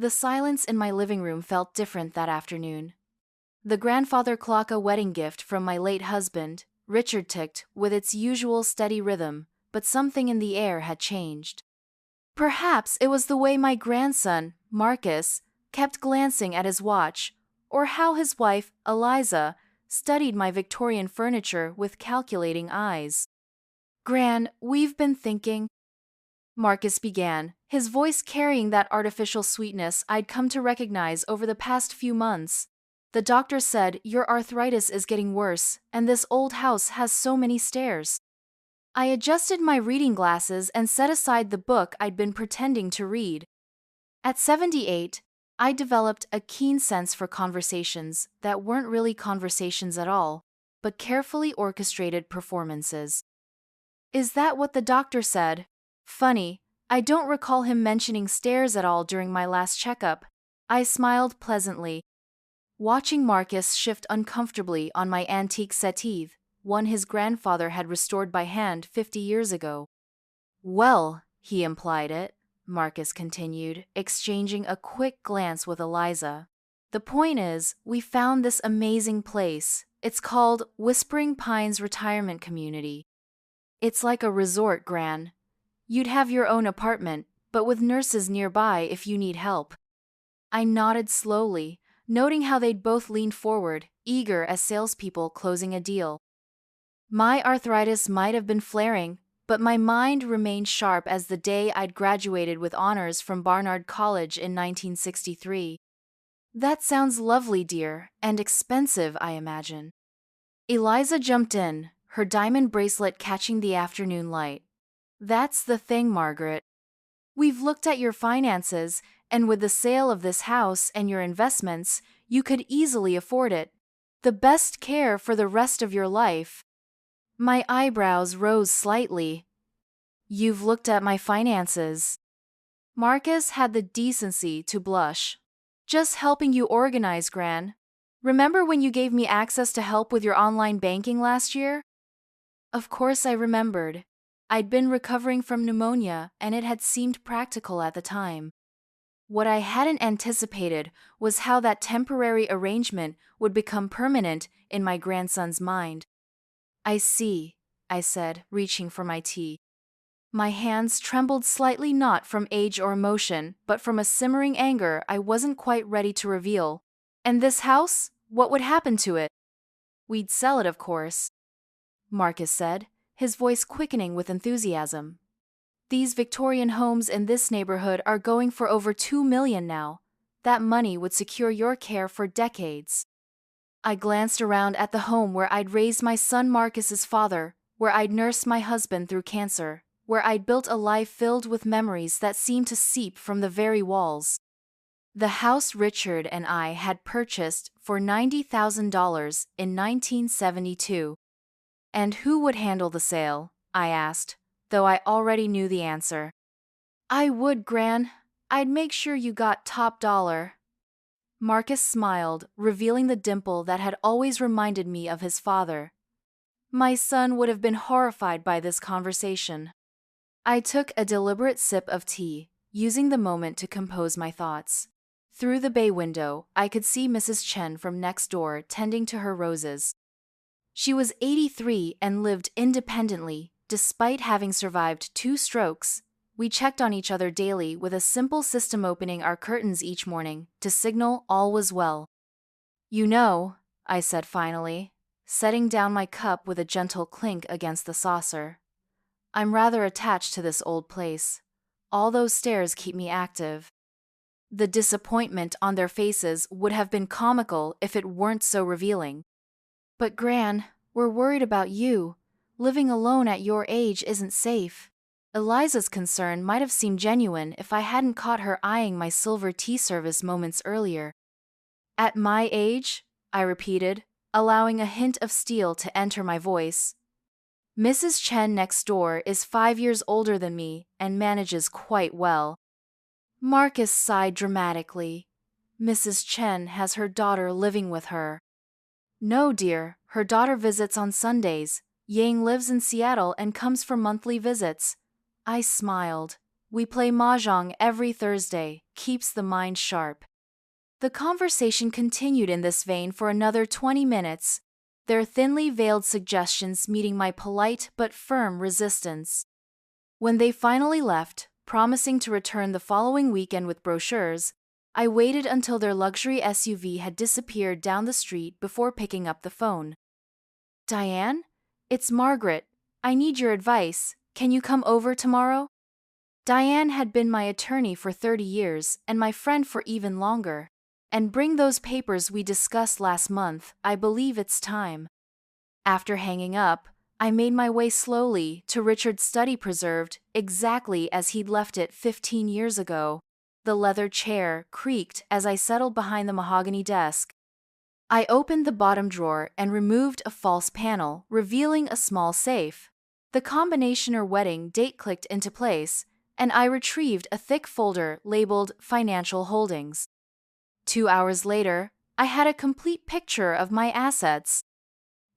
The silence in my living room felt different that afternoon. The grandfather clock, a wedding gift from my late husband, Richard, ticked with its usual steady rhythm, but something in the air had changed. Perhaps it was the way my grandson, Marcus, kept glancing at his watch, or how his wife, Eliza, studied my Victorian furniture with calculating eyes. "Gran, we've been thinking," Marcus began, his voice carrying that artificial sweetness I'd come to recognize over the past few months. "The doctor said your arthritis is getting worse, and this old house has so many stairs." I adjusted my reading glasses and set aside the book I'd been pretending to read. At 78, I developed a keen sense for conversations that weren't really conversations at all, but carefully orchestrated performances. "Is that what the doctor said? Funny, I don't recall him mentioning stairs at all during my last checkup." I smiled pleasantly, watching Marcus shift uncomfortably on my antique settee, one his grandfather had restored by hand 50 years ago. "Well, he implied it," Marcus continued, exchanging a quick glance with Eliza. "The point is, we found this amazing place. It's called Whispering Pines Retirement Community. It's like a resort, Gran. You'd have your own apartment, but with nurses nearby if you need help." I nodded slowly, noting how they'd both leaned forward, eager as salespeople closing a deal. My arthritis might have been flaring, but my mind remained sharp as the day I'd graduated with honors from Barnard College in 1963. "That sounds lovely, dear, and expensive, I imagine." Eliza jumped in, her diamond bracelet catching the afternoon light. "That's the thing, Margaret. We've looked at your finances, and with the sale of this house and your investments, you could easily afford it. The best care for the rest of your life." My eyebrows rose slightly. "You've looked at my finances?" Marcus had the decency to blush. "Just helping you organize, Gran. Remember when you gave me access to help with your online banking last year?" Of course I remembered. I'd been recovering from pneumonia, and it had seemed practical at the time. What I hadn't anticipated was how that temporary arrangement would become permanent in my grandson's mind. "I see," I said, reaching for my tea. My hands trembled slightly, not from age or emotion, but from a simmering anger I wasn't quite ready to reveal. "And this house? What would happen to it?" "We'd sell it, of course," Marcus said, his voice quickening with enthusiasm. "These Victorian homes in this neighborhood are going for over $2 million now. That money would secure your care for decades." I glanced around at the home where I'd raised my son Marcus's father, where I'd nursed my husband through cancer, where I'd built a life filled with memories that seemed to seep from the very walls. The house Richard and I had purchased for $90,000 in 1972. "And who would handle the sale?" I asked, though I already knew the answer. "I would, Gran. I'd make sure you got top dollar." Marcus smiled, revealing the dimple that had always reminded me of his father. My son would have been horrified by this conversation. I took a deliberate sip of tea, using the moment to compose my thoughts. Through the bay window, I could see Mrs. Chen from next door tending to her roses. She was 83 and lived independently, despite having survived 2 strokes. We checked on each other daily with a simple system, opening our curtains each morning to signal all was well. "You know," I said finally, setting down my cup with a gentle clink against the saucer, "I'm rather attached to this old place. All those stairs keep me active." The disappointment on their faces would have been comical if it weren't so revealing. "But Gran, we're worried about you. Living alone at your age isn't safe." Eliza's concern might have seemed genuine if I hadn't caught her eyeing my silver tea service moments earlier. "At my age?" I repeated, allowing a hint of steel to enter my voice. "Mrs. Chen next door is 5 years older than me and manages quite well." Marcus sighed dramatically. "Mrs. Chen has her daughter living with her." "No, dear, her daughter visits on Sundays. Yang lives in Seattle and comes for monthly visits." I smiled. We play mahjong every Thursday, keeps the mind sharp. The conversation continued in this vein for another 20 minutes, their thinly veiled suggestions meeting my polite but firm resistance. When they finally left, promising to return the following weekend with brochures, I waited until their luxury SUV had disappeared down the street before picking up the phone. "Diane? It's Margaret. I need your advice. Can you come over tomorrow?" Diane had been my attorney for 30 years and my friend for even longer. "And bring those papers we discussed last month, I believe it's time." After hanging up, I made my way slowly to Richard's study, preserved exactly as he'd left it 15 years ago. The leather chair creaked as I settled behind the mahogany desk. I opened the bottom drawer and removed a false panel, revealing a small safe. The combination or wedding date clicked into place, and I retrieved a thick folder labeled Financial Holdings. 2 hours later, I had a complete picture of my assets.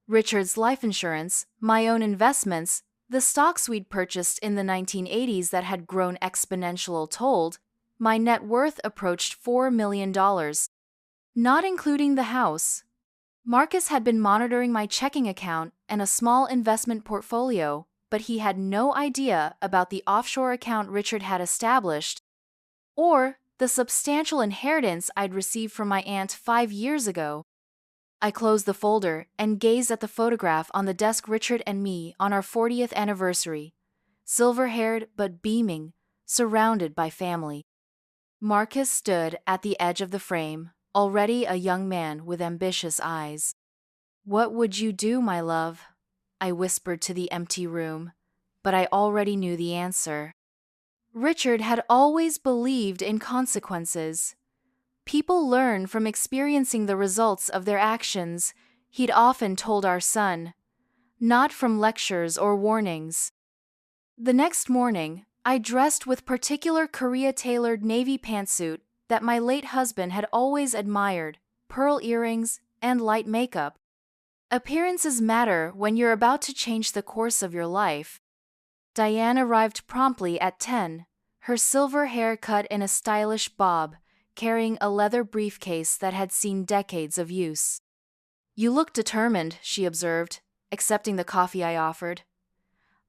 Richard's life insurance, my own investments, the stocks we'd purchased in the 1980s that had grown exponential told, my net worth approached $4 million. Not including the house. Marcus had been monitoring my checking account and a small investment portfolio, but he had no idea about the offshore account Richard had established, or the substantial inheritance I'd received from my aunt 5 years ago. I closed the folder and gazed at the photograph on the desk, Richard and me on our 40th anniversary, silver-haired but beaming, surrounded by family. Marcus stood at the edge of the frame, already a young man with ambitious eyes. "What would you do, my love?" I whispered to the empty room, but I already knew the answer. Richard had always believed in consequences. People learn from experiencing the results of their actions, he'd often told our son, not from lectures or warnings. The next morning, I dressed with particular Korea-tailored navy pantsuit that my late husband had always admired, pearl earrings, and light makeup. Appearances matter when you're about to change the course of your life. Diane arrived promptly at 10, her silver hair cut in a stylish bob, carrying a leather briefcase that had seen decades of use. "You look determined," she observed, accepting the coffee I offered.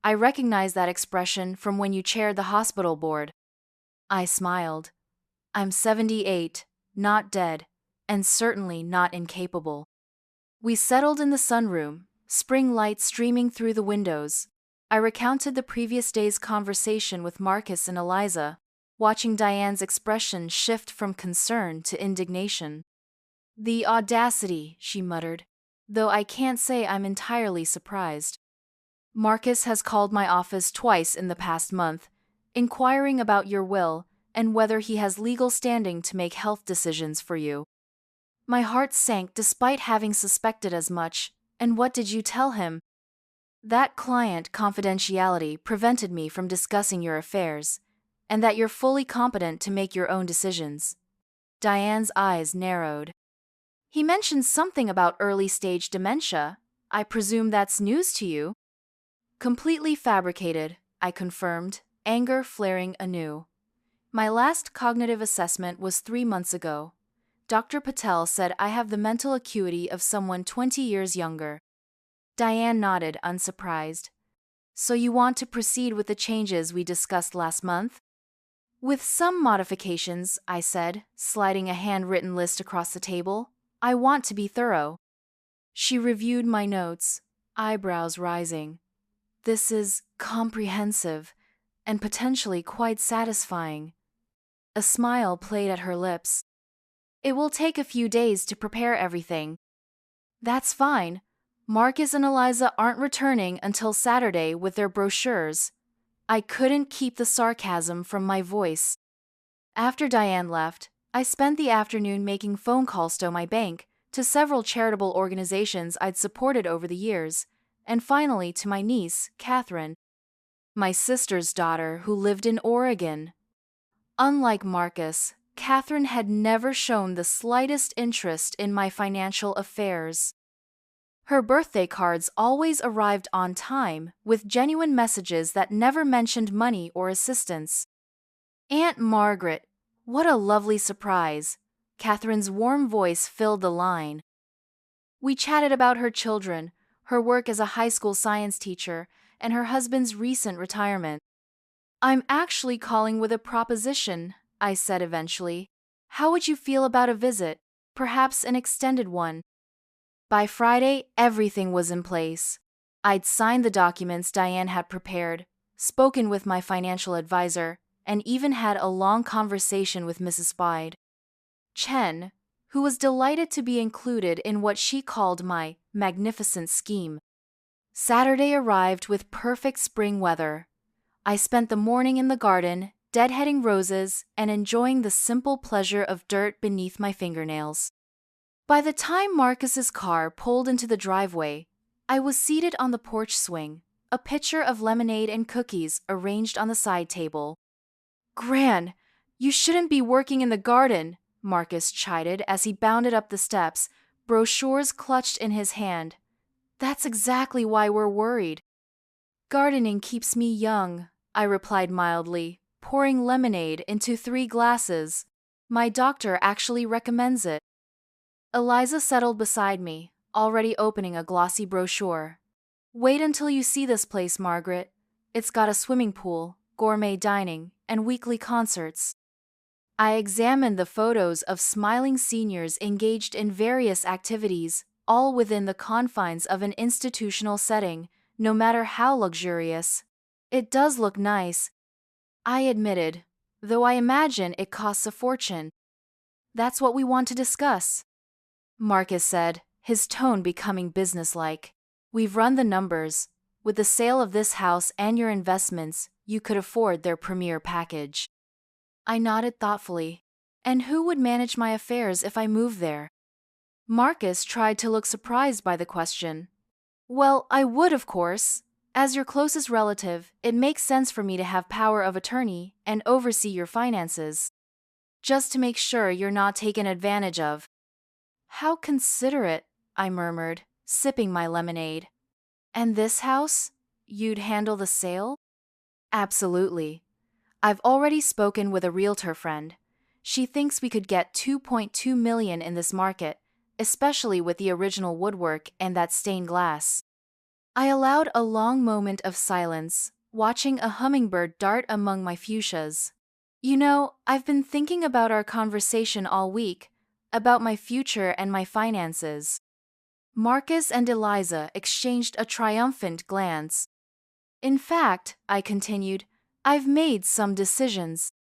"I recognize that expression from when you chaired the hospital board." I smiled. "I'm 78, not dead, and certainly not incapable." We settled in the sunroom, spring light streaming through the windows. I recounted the previous day's conversation with Marcus and Eliza, watching Diane's expression shift from concern to indignation. "The audacity," she muttered, "though I can't say I'm entirely surprised. Marcus has called my office twice in the past month, inquiring about your will and whether he has legal standing to make health decisions for you." My heart sank despite having suspected as much. "And what did you tell him?" "That client confidentiality prevented me from discussing your affairs, and that you're fully competent to make your own decisions." Diane's eyes narrowed. "He mentioned something about early-stage dementia. I presume that's news to you?" "Completely fabricated," I confirmed, anger flaring anew. "My last cognitive assessment was 3 months ago. Dr. Patel said I have the mental acuity of someone 20 years younger." Diane nodded, unsurprised. "So you want to proceed with the changes we discussed last month?" "With some modifications," I said, sliding a handwritten list across the table. "I want to be thorough." She reviewed my notes, eyebrows rising. "This is comprehensive and potentially quite satisfying." A smile played at her lips. "It will take a few days to prepare everything." "That's fine. Marcus and Eliza aren't returning until Saturday with their brochures." I couldn't keep the sarcasm from my voice. After Diane left, I spent the afternoon making phone calls to my bank, to several charitable organizations I'd supported over the years, and finally to my niece, Catherine, my sister's daughter who lived in Oregon. Unlike Marcus, Catherine had never shown the slightest interest in my financial affairs. Her birthday cards always arrived on time, with genuine messages that never mentioned money or assistance. Aunt Margaret, what a lovely surprise. Catherine's warm voice filled the line. We chatted about her children, her work as a high school science teacher, and her husband's recent retirement. I'm actually calling with a proposition, I said eventually. How would you feel about a visit? Perhaps an extended one. By Friday, everything was in place. I'd signed the documents Diane had prepared, spoken with my financial advisor, and even had a long conversation with Mrs. Spide. Chen, who was delighted to be included in what she called my magnificent scheme. Saturday arrived with perfect spring weather. I spent the morning in the garden, deadheading roses and enjoying the simple pleasure of dirt beneath my fingernails. By the time Marcus's car pulled into the driveway, I was seated on the porch swing, a pitcher of lemonade and cookies arranged on the side table. Gran, you shouldn't be working in the garden, Marcus chided as he bounded up the steps, brochures clutched in his hand. That's exactly why we're worried. Gardening keeps me young, I replied mildly, pouring lemonade into 3 glasses. My doctor actually recommends it. Eliza settled beside me, already opening a glossy brochure. Wait until you see this place, Margaret. It's got a swimming pool, gourmet dining, and weekly concerts. I examined the photos of smiling seniors engaged in various activities, all within the confines of an institutional setting, no matter how luxurious. It does look nice, I admitted, though I imagine it costs a fortune. That's what we want to discuss, Marcus said, his tone becoming businesslike. We've run the numbers. With the sale of this house and your investments, you could afford their premier package. I nodded thoughtfully. And who would manage my affairs if I moved there? Marcus tried to look surprised by the question. Well, I would, of course. As your closest relative, it makes sense for me to have power of attorney and oversee your finances. Just to make sure you're not taken advantage of. How considerate, I murmured, sipping my lemonade. And this house? You'd handle the sale? Absolutely. I've already spoken with a realtor friend. She thinks we could get $2.2 million in this market, especially with the original woodwork and that stained glass. I allowed a long moment of silence, watching a hummingbird dart among my fuchsias. You know, I've been thinking about our conversation all week, about my future and my finances. Marcus and Eliza exchanged a triumphant glance. In fact, I continued, I've made some decisions.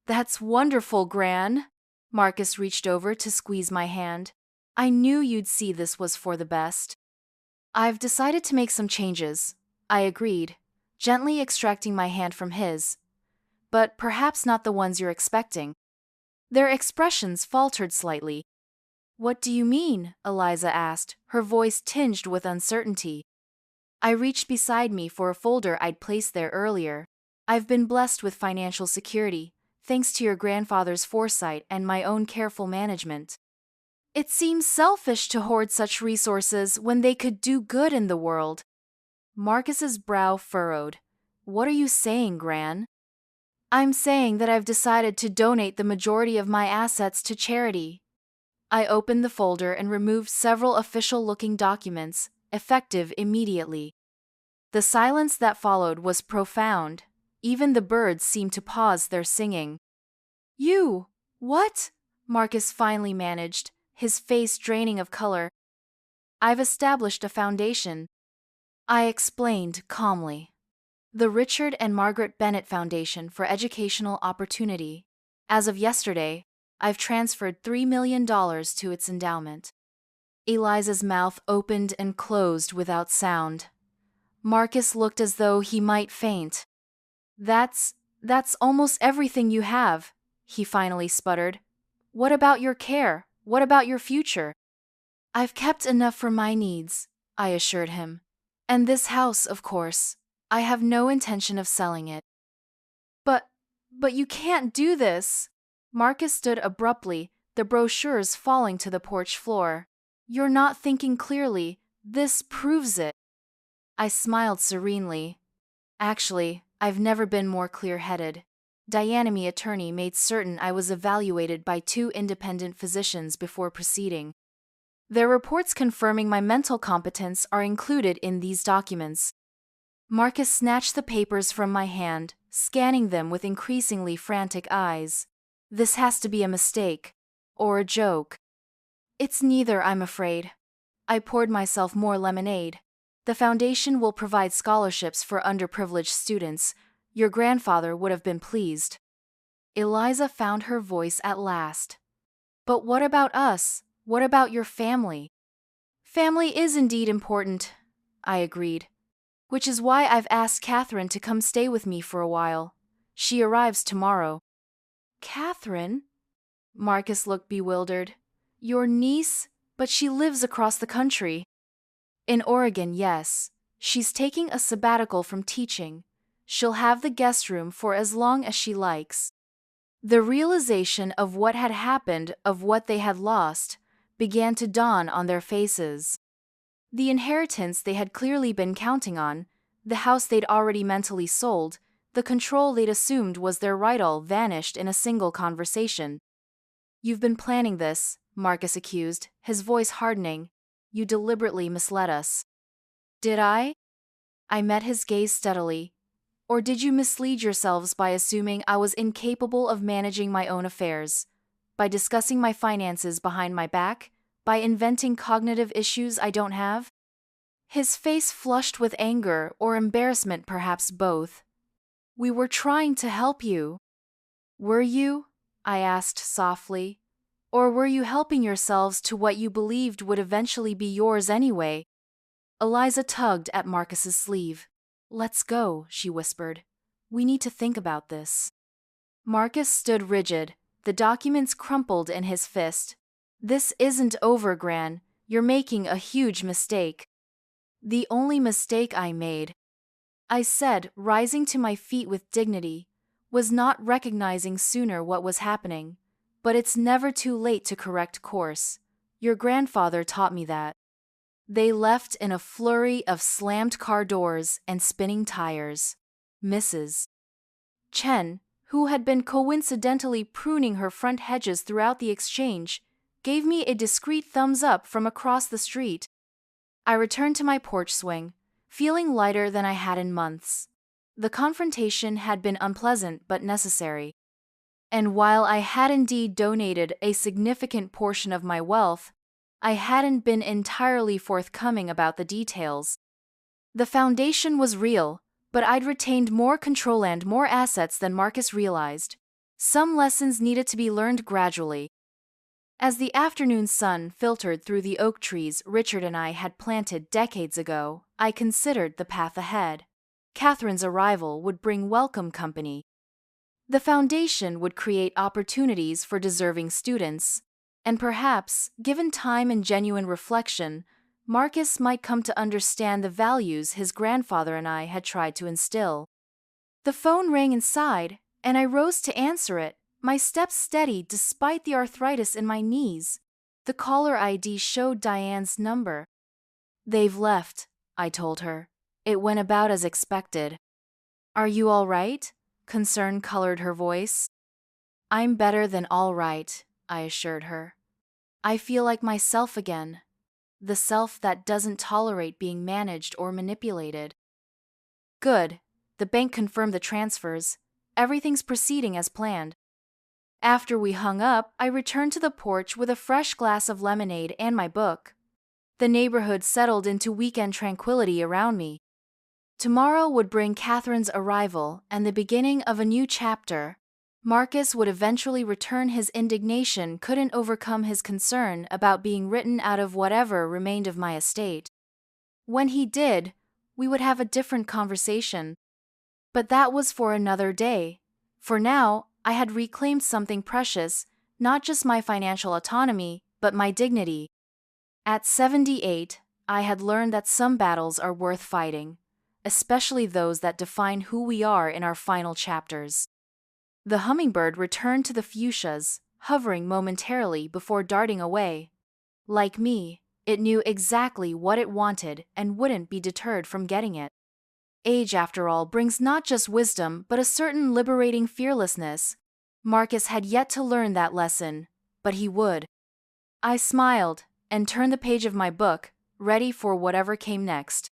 That's wonderful, Gran. Marcus reached over to squeeze my hand. I knew you'd see this was for the best. I've decided to make some changes, I agreed, gently extracting my hand from his. But perhaps not the ones you're expecting. Their expressions faltered slightly. What do you mean? Eliza asked, her voice tinged with uncertainty. I reached beside me for a folder I'd placed there earlier. I've been blessed with financial security, thanks to your grandfather's foresight and my own careful management. It seems selfish to hoard such resources when they could do good in the world. Marcus's brow furrowed. What are you saying, Gran? I'm saying that I've decided to donate the majority of my assets to charity. I opened the folder and removed several official-looking documents, effective immediately. The silence that followed was profound. Even the birds seemed to pause their singing. You! What? Marcus finally managed, his face draining of color. I've established a foundation. I explained calmly. The Richard and Margaret Bennett Foundation for Educational Opportunity. As of yesterday, I've transferred $3 million to its endowment. Eliza's mouth opened and closed without sound. Marcus looked as though he might faint. That's almost everything you have, he finally sputtered. What about your care? What about your future? I've kept enough for my needs, I assured him. And this house, of course. I have no intention of selling it. But you can't do this. Marcus stood abruptly, the brochures falling to the porch floor. You're not thinking clearly. This proves it. I smiled serenely. Actually, I've never been more clear-headed. Dynamy attorney made certain I was evaluated by 2 independent physicians before proceeding. Their reports confirming my mental competence are included in these documents. Marcus snatched the papers from my hand, scanning them with increasingly frantic eyes. This has to be a mistake. Or a joke. It's neither, I'm afraid. I poured myself more lemonade. The foundation will provide scholarships for underprivileged students. Your grandfather would have been pleased. Eliza found her voice at last. But what about us? What about your family? Family is indeed important, I agreed. Which is why I've asked Catherine to come stay with me for a while. She arrives tomorrow. Catherine? Marcus looked bewildered. Your niece? But she lives across the country. In Oregon, yes. She's taking a sabbatical from teaching. She'll have the guest room for as long as she likes. The realization of what had happened, of what they had lost, began to dawn on their faces. The inheritance they had clearly been counting on, the house they'd already mentally sold, the control they'd assumed was their right all vanished in a single conversation. You've been planning this, Marcus accused, his voice hardening. You deliberately misled us. Did I? I met his gaze steadily. Or did you mislead yourselves by assuming I was incapable of managing my own affairs? By discussing my finances behind my back? By inventing cognitive issues I don't have? His face flushed with anger or embarrassment, perhaps both. We were trying to help you. Were you? I asked softly. Or were you helping yourselves to what you believed would eventually be yours anyway? Eliza tugged at Marcus's sleeve. Let's go, she whispered. We need to think about this. Marcus stood rigid, the documents crumpled in his fist. This isn't over, Gran. You're making a huge mistake. The only mistake I made, I said, rising to my feet with dignity, was not recognizing sooner what was happening. But it's never too late to correct course. Your grandfather taught me that. They left in a flurry of slammed car doors and spinning tires. Mrs. Chen, who had been coincidentally pruning her front hedges throughout the exchange, gave me a discreet thumbs up from across the street. I returned to my porch swing, feeling lighter than I had in months. The confrontation had been unpleasant but necessary. And while I had indeed donated a significant portion of my wealth, I hadn't been entirely forthcoming about the details. The foundation was real, but I'd retained more control and more assets than Marcus realized. Some lessons needed to be learned gradually. As the afternoon sun filtered through the oak trees Richard and I had planted decades ago, I considered the path ahead. Catherine's arrival would bring welcome company. The foundation would create opportunities for deserving students, and perhaps, given time and genuine reflection, Marcus might come to understand the values his grandfather and I had tried to instill. The phone rang inside, and I rose to answer it, my steps steady despite the arthritis in my knees. The caller ID showed Diane's number. They've left, I told her. It went about as expected. Are you all right? Concern colored her voice. I'm better than all right, I assured her. I feel like myself again. The self that doesn't tolerate being managed or manipulated. Good. The bank confirmed the transfers. Everything's proceeding as planned. After we hung up, I returned to the porch with a fresh glass of lemonade and my book. The neighborhood settled into weekend tranquility around me. Tomorrow would bring Catherine's arrival and the beginning of a new chapter. Marcus would eventually return. His indignation couldn't overcome his concern about being written out of whatever remained of my estate. When he did, we would have a different conversation. But that was for another day. For now, I had reclaimed something precious, not just my financial autonomy, but my dignity. At 78, I had learned that some battles are worth fighting, especially those that define who we are in our final chapters. The hummingbird returned to the fuchsias, hovering momentarily before darting away. Like me, it knew exactly what it wanted and wouldn't be deterred from getting it. Age, after all, brings not just wisdom but a certain liberating fearlessness. Marcus had yet to learn that lesson, but he would. I smiled and turned the page of my book, ready for whatever came next.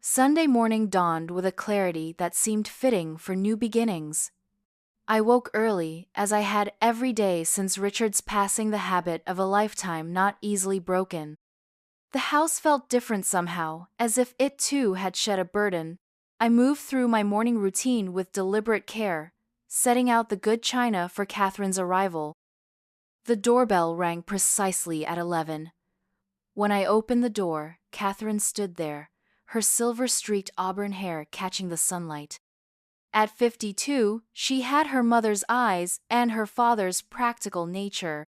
Sunday morning dawned with a clarity that seemed fitting for new beginnings. I woke early, as I had every day since Richard's passing, the habit of a lifetime not easily broken. The house felt different somehow, as if it too had shed a burden. I moved through my morning routine with deliberate care, setting out the good china for Catherine's arrival. The doorbell rang precisely at 11. When I opened the door, Catherine stood there, her silver-streaked auburn hair catching the sunlight. At 52, she had her mother's eyes and her father's practical nature.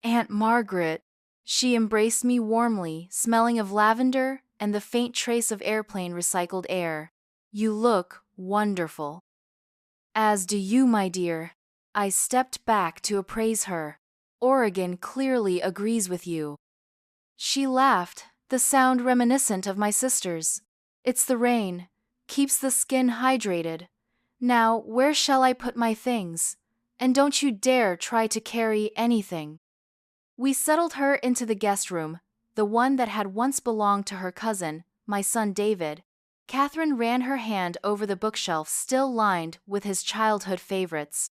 "Aunt Margaret." She embraced me warmly, smelling of lavender and the faint trace of airplane recycled air. "You look wonderful." "As do you, my dear." I stepped back to appraise her. "Oregon clearly agrees with you." She laughed, the sound reminiscent of my sister's. "It's the rain. Keeps the skin hydrated. Now, where shall I put my things? And don't you dare try to carry anything." We settled her into the guest room, the one that had once belonged to her cousin, my son David. Catherine ran her hand over the bookshelf still lined with his childhood favorites.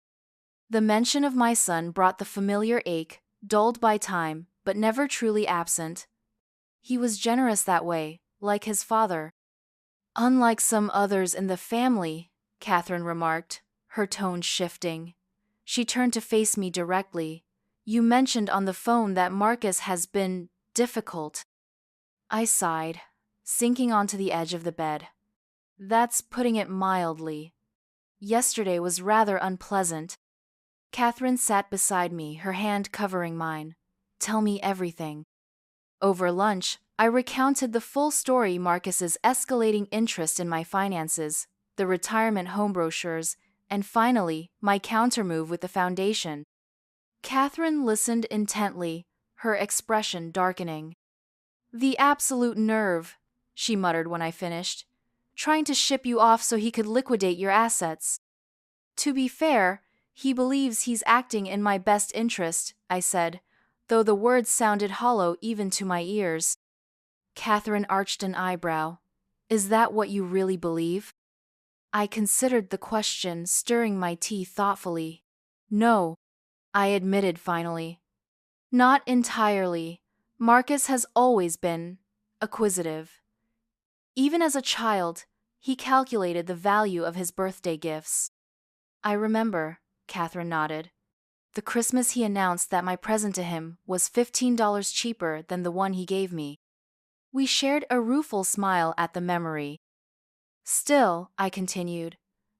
The mention of my son brought the familiar ache, dulled by time, but never truly absent. He was generous that way, like his father. "Unlike some others in the family," Catherine remarked, her tone shifting. She turned to face me directly. "You mentioned on the phone that Marcus has been difficult." I sighed, sinking onto the edge of the bed. "That's putting it mildly. Yesterday was rather unpleasant." Catherine sat beside me, her hand covering mine. "Tell me everything." Over lunch, I recounted the full story: Marcus's escalating interest in my finances, the retirement home brochures, and finally, my countermove with the foundation. Catherine listened intently, her expression darkening. "The absolute nerve," she muttered when I finished. "Trying to ship you off so he could liquidate your assets." "To be fair, he believes he's acting in my best interest," I said, though the words sounded hollow even to my ears. Catherine arched an eyebrow. "Is that what you really believe?" I considered the question, stirring my tea thoughtfully. "No," I admitted finally. "Not entirely. Marcus has always been acquisitive. Even as a child, he calculated the value of his birthday gifts." "I remember," Catherine nodded. "The Christmas he announced that my present to him was $15 cheaper than the one he gave me." We shared a rueful smile at the memory. "Still," I continued,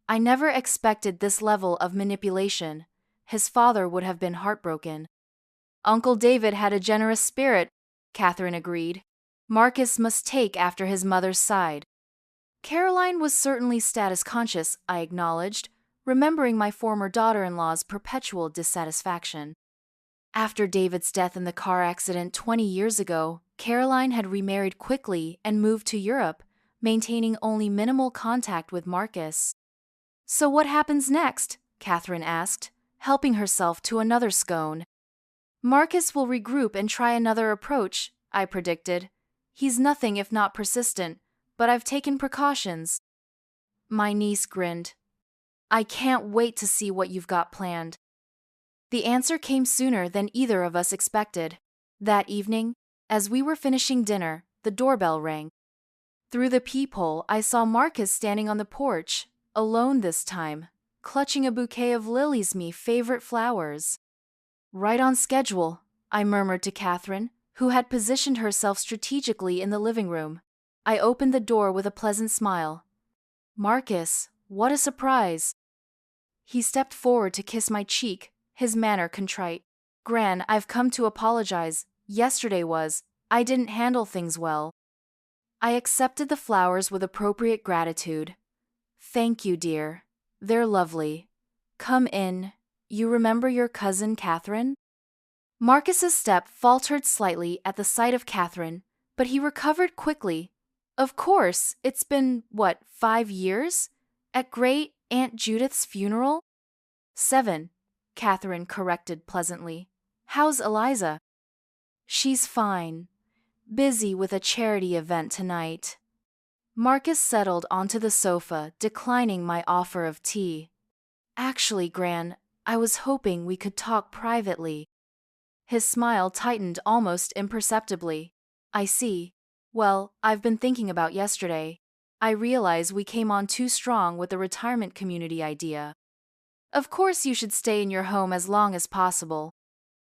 "I never expected this level of manipulation. His father would have been heartbroken." "Uncle David had a generous spirit," Catherine agreed. "Marcus must take after his mother's side." "Caroline was certainly status conscious," I acknowledged, remembering my former daughter-in-law's perpetual dissatisfaction. After David's death in the car accident 20 years ago, Caroline had remarried quickly and moved to Europe, maintaining only minimal contact with Marcus. "So what happens next?" Catherine asked, helping herself to another scone. "Marcus will regroup and try another approach," I predicted. "He's nothing if not persistent, but I've taken precautions." My niece grinned. "I can't wait to see what you've got planned." The answer came sooner than either of us expected. That evening, as we were finishing dinner, the doorbell rang. Through the peephole, I saw Marcus standing on the porch, alone this time, clutching a bouquet of Lily's favorite flowers. "Right on schedule," I murmured to Catherine, who had positioned herself strategically in the living room. I opened the door with a pleasant smile. "Marcus, what a surprise." He stepped forward to kiss my cheek, his manner contrite. "Gran, I've come to apologize. I didn't handle things well." I accepted the flowers with appropriate gratitude. "Thank you, dear. They're lovely. Come in. You remember your cousin Catherine?" Marcus's step faltered slightly at the sight of Catherine, but he recovered quickly. Of course, it's been, what, 5 years? At Great Aunt Judith's funeral? 7, Catherine corrected pleasantly. How's Eliza? She's fine. Busy with a charity event tonight. Marcus settled onto the sofa, declining my offer of tea. Actually, Gran, I was hoping we could talk privately. His smile tightened almost imperceptibly. I see. Well, I've been thinking about yesterday. I realize we came on too strong with the retirement community idea. Of course you should stay in your home as long as possible.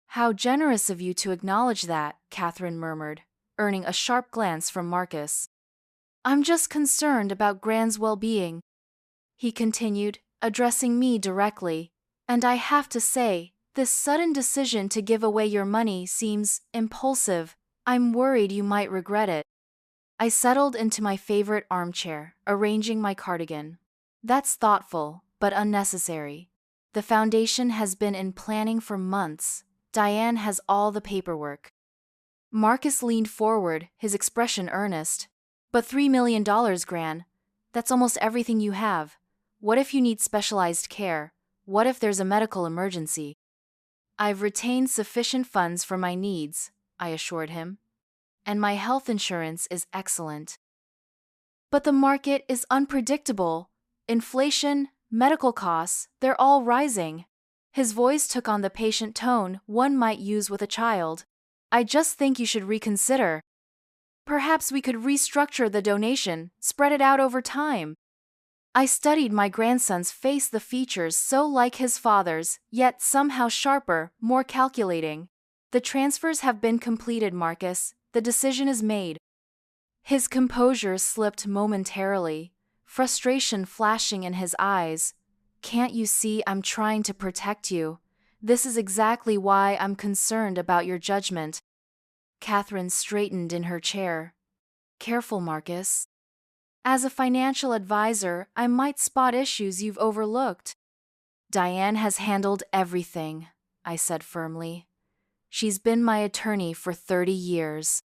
How generous of you to acknowledge that, Catherine murmured, earning a sharp glance from Marcus. I'm just concerned about Gran's well-being, he continued, addressing me directly. And I have to say, this sudden decision to give away your money seems impulsive. I'm worried you might regret it. I settled into my favorite armchair, arranging my cardigan. That's thoughtful, but unnecessary. The foundation has been in planning for months. Diane has all the paperwork. Marcus leaned forward, his expression earnest. But $3 million, Gran. That's almost everything you have. What if you need specialized care? What if there's a medical emergency? I've retained sufficient funds for my needs, I assured him. And my health insurance is excellent. But the market is unpredictable. Inflation, medical costs, they're all rising. His voice took on the patient tone one might use with a child. I just think you should reconsider. Perhaps we could restructure the donation, spread it out over time. I studied my grandson's face, the features so like his father's, yet somehow sharper, more calculating. The transfers have been completed, Marcus. The decision is made. His composure slipped momentarily, frustration flashing in his eyes. Can't you see I'm trying to protect you? This is exactly why I'm concerned about your judgment. Catherine straightened in her chair. Careful, Marcus. As a financial advisor, I might spot issues you've overlooked. Diane has handled everything, I said firmly. She's been my attorney for 30 years.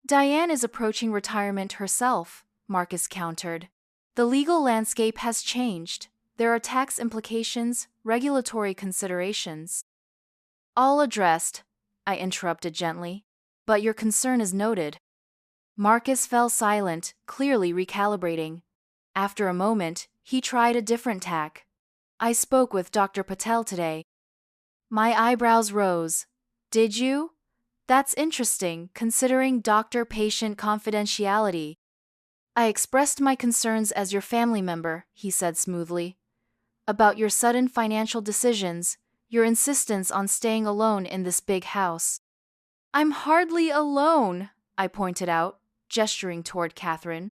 Diane is approaching retirement herself, Marcus countered. The legal landscape has changed. There are tax implications, regulatory considerations. All addressed, I interrupted gently. But your concern is noted. Marcus fell silent, clearly recalibrating. After a moment, he tried a different tack. I spoke with Dr. Patel today. My eyebrows rose. Did you? That's interesting, considering doctor-patient confidentiality. I expressed my concerns as your family member, he said smoothly. About your sudden financial decisions, your insistence on staying alone in this big house. I'm hardly alone, I pointed out, gesturing toward Catherine.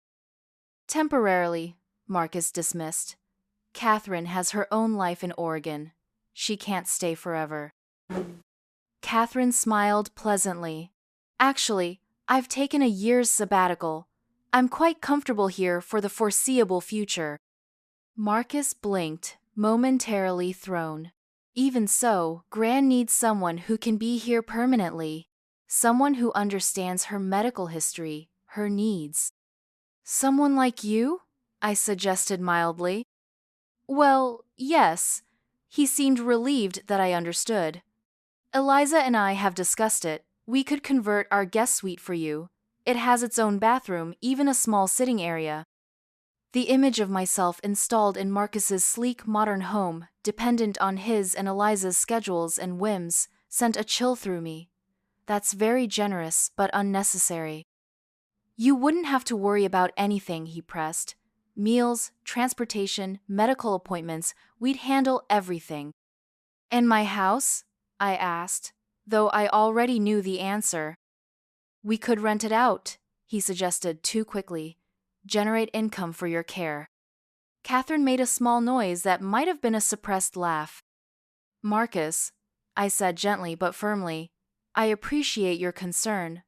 Temporarily, Marcus dismissed. Catherine has her own life in Oregon. She can't stay forever. Catherine smiled pleasantly. Actually, I've taken a year's sabbatical. I'm quite comfortable here for the foreseeable future. Marcus blinked, momentarily thrown. Even so, Gran needs someone who can be here permanently. Someone who understands her medical history, her needs. Someone like you? I suggested mildly. Well, yes. He seemed relieved that I understood. Eliza and I have discussed it. We could convert our guest suite for you. It has its own bathroom, even a small sitting area. The image of myself installed in Marcus's sleek modern home, dependent on his and Eliza's schedules and whims, sent a chill through me. That's very generous, but unnecessary. You wouldn't have to worry about anything, he pressed. Meals, transportation, medical appointments, we'd handle everything. And my house? I asked, though I already knew the answer. We could rent it out, he suggested too quickly. Generate income for your care. Catherine made a small noise that might have been a suppressed laugh. Marcus, I said gently but firmly, I appreciate your concern,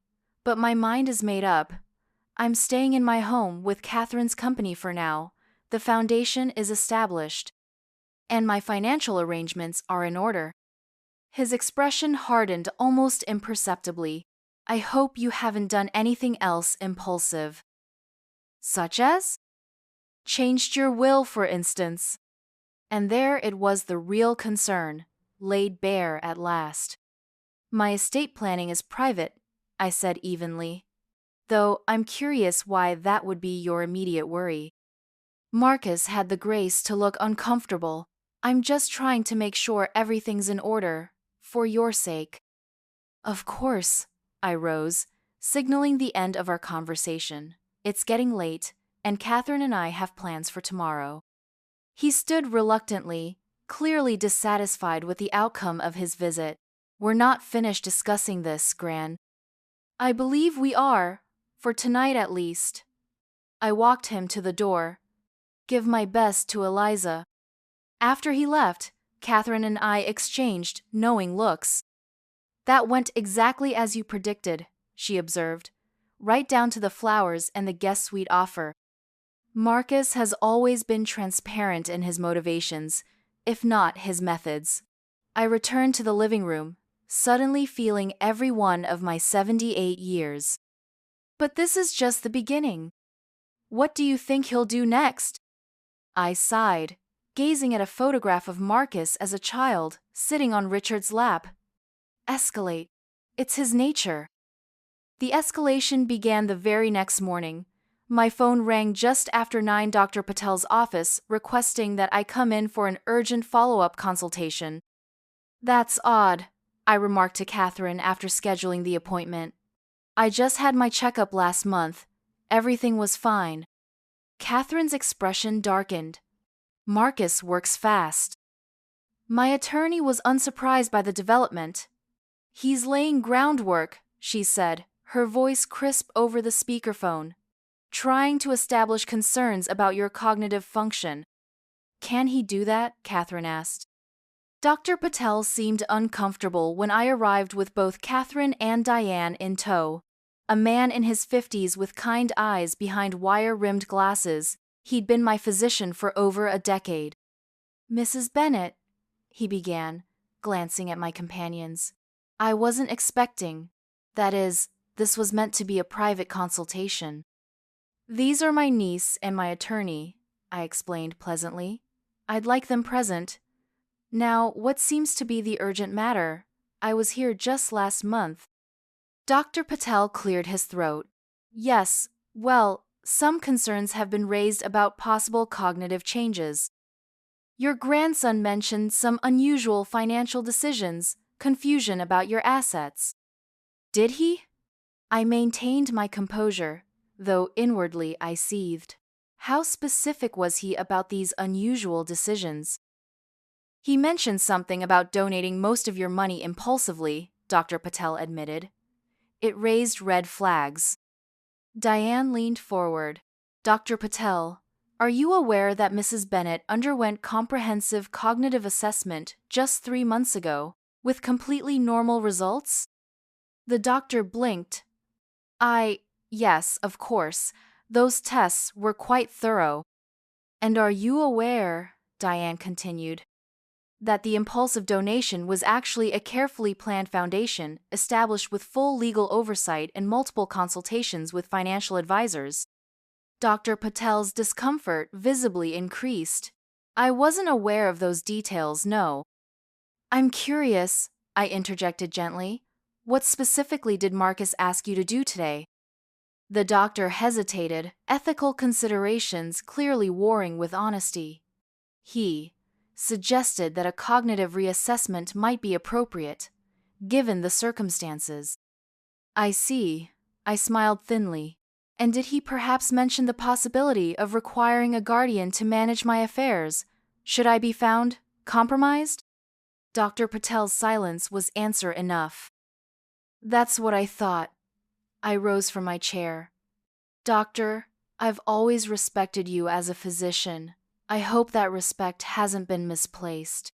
but my mind is made up. I'm staying in my home with Catherine's company for now. The foundation is established. And my financial arrangements are in order. His expression hardened almost imperceptibly. I hope you haven't done anything else impulsive. Such as? Changed your will, for instance. And there it was, the real concern, laid bare at last. My estate planning is private, I said evenly. Though I'm curious why that would be your immediate worry. Marcus had the grace to look uncomfortable. I'm just trying to make sure everything's in order, for your sake. Of course, I rose, signaling the end of our conversation. It's getting late, and Catherine and I have plans for tomorrow. He stood reluctantly, clearly dissatisfied with the outcome of his visit. We're not finished discussing this, Gran. I believe we are, for tonight at least. I walked him to the door. Give my best to Eliza. After he left, Catherine and I exchanged knowing looks. That went exactly as you predicted, she observed, right down to the flowers and the guest suite offer. Marcus has always been transparent in his motivations, if not his methods. I returned to the living room, suddenly feeling every one of my 78 years. But this is just the beginning. What do you think he'll do next? I sighed, gazing at a photograph of Marcus as a child, sitting on Richard's lap. Escalate. It's his nature. The escalation began the very next morning. My phone rang just after 9, Dr. Patel's office, requesting that I come in for an urgent follow-up consultation. That's odd, I remarked to Catherine after scheduling the appointment. I just had my checkup last month. Everything was fine. Catherine's expression darkened. Marcus works fast. My attorney was unsurprised by the development. He's laying groundwork, she said, her voice crisp over the speakerphone. Trying to establish concerns about your cognitive function. Can he do that? Catherine asked. Dr. Patel seemed uncomfortable when I arrived with both Catherine and Diane in tow. A man in his 50s with kind eyes behind wire-rimmed glasses. He'd been my physician for over a decade. Mrs. Bennet, he began, glancing at my companions. I wasn't expecting. That is, this was meant to be a private consultation. These are my niece and my attorney, I explained pleasantly. I'd like them present. Now, what seems to be the urgent matter? I was here just last month. Dr. Patel cleared his throat. Yes, well, some concerns have been raised about possible cognitive changes. Your grandson mentioned some unusual financial decisions, confusion about your assets. Did he? I maintained my composure, though inwardly I seethed. How specific was he about these unusual decisions? He mentioned something about donating most of your money impulsively, Dr. Patel admitted. It raised red flags. Diane leaned forward. Dr. Patel, are you aware that Mrs. Bennet underwent comprehensive cognitive assessment just 3 months ago, with completely normal results? The doctor blinked. Yes, of course. Those tests were quite thorough. And are you aware, Diane continued, that the impulsive donation was actually a carefully planned foundation established with full legal oversight and multiple consultations with financial advisors? Dr. Patel's discomfort visibly increased. I wasn't aware of those details, no. I'm curious, I interjected gently. What specifically did Marcus ask you to do today? The doctor hesitated, ethical considerations clearly warring with honesty. He suggested that a cognitive reassessment might be appropriate, given the circumstances. I see, I smiled thinly. And did he perhaps mention the possibility of requiring a guardian to manage my affairs? Should I be found compromised? Dr. Patel's silence was answer enough. That's what I thought. I rose from my chair. Doctor, I've always respected you as a physician. I hope that respect hasn't been misplaced.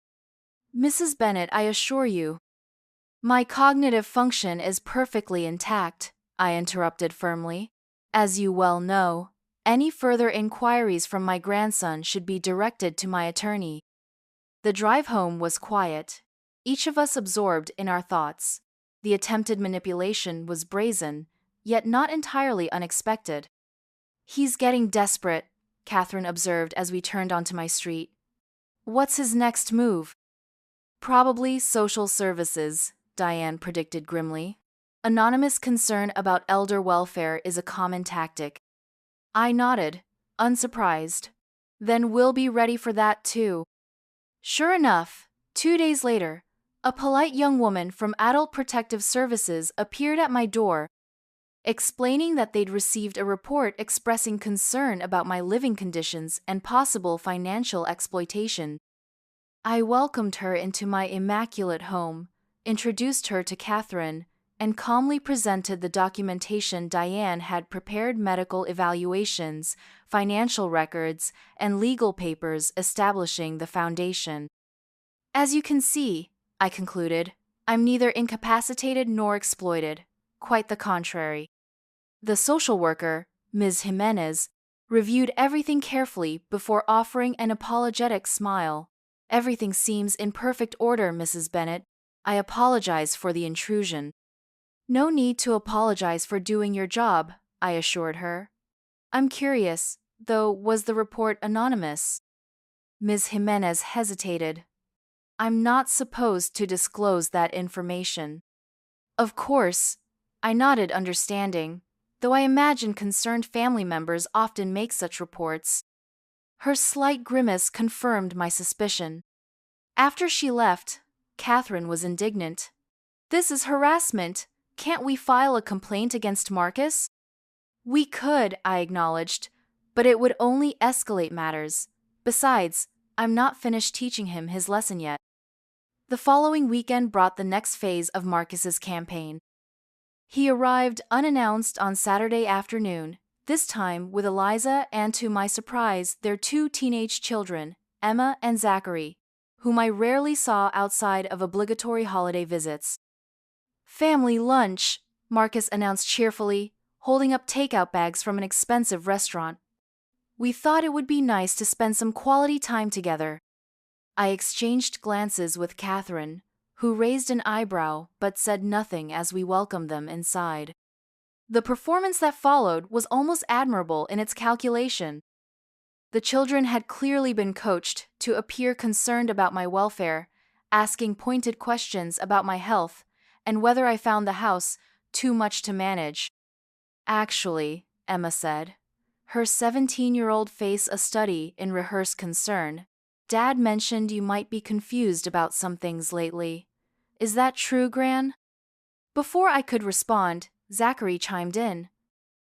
Mrs. Bennet, I assure you. My cognitive function is perfectly intact, I interrupted firmly. As you well know, any further inquiries from my grandson should be directed to my attorney. The drive home was quiet, each of us absorbed in our thoughts. The attempted manipulation was brazen, yet not entirely unexpected. He's getting desperate, Catherine observed as we turned onto my street. What's his next move? Probably social services, Diane predicted grimly. Anonymous concern about elder welfare is a common tactic. I nodded, unsurprised. Then we'll be ready for that too. Sure enough, 2 days later, a polite young woman from Adult Protective Services appeared at my door, explaining that they'd received a report expressing concern about my living conditions and possible financial exploitation. I welcomed her into my immaculate home, introduced her to Catherine, and calmly presented the documentation Diane had prepared: medical evaluations, financial records, and legal papers establishing the foundation. As you can see, I concluded, I'm neither incapacitated nor exploited. Quite the contrary. The social worker, Ms. Jimenez, reviewed everything carefully before offering an apologetic smile. Everything seems in perfect order, Mrs. Bennet. I apologize for the intrusion. No need to apologize for doing your job, I assured her. I'm curious, though, was the report anonymous? Ms. Jimenez hesitated. I'm not supposed to disclose that information. Of course, I nodded, understanding, though I imagine concerned family members often make such reports. Her slight grimace confirmed my suspicion. After she left, Catherine was indignant. This is harassment. Can't we file a complaint against Marcus? We could, I acknowledged, but it would only escalate matters. Besides, I'm not finished teaching him his lesson yet. The following weekend brought the next phase of Marcus's campaign. He arrived unannounced on Saturday afternoon, this time with Eliza and, to my surprise, their 2 teenage children, Emma and Zachary, whom I rarely saw outside of obligatory holiday visits. Family lunch, Marcus announced cheerfully, holding up takeout bags from an expensive restaurant. We thought it would be nice to spend some quality time together. I exchanged glances with Catherine, who raised an eyebrow but said nothing as we welcomed them inside. The performance that followed was almost admirable in its calculation. The children had clearly been coached to appear concerned about my welfare, asking pointed questions about my health and whether I found the house too much to manage. Actually, Emma said, her 17-year-old face a study in rehearsed concern, Dad mentioned you might be confused about some things lately. Is that true, Gran? Before I could respond, Zachary chimed in.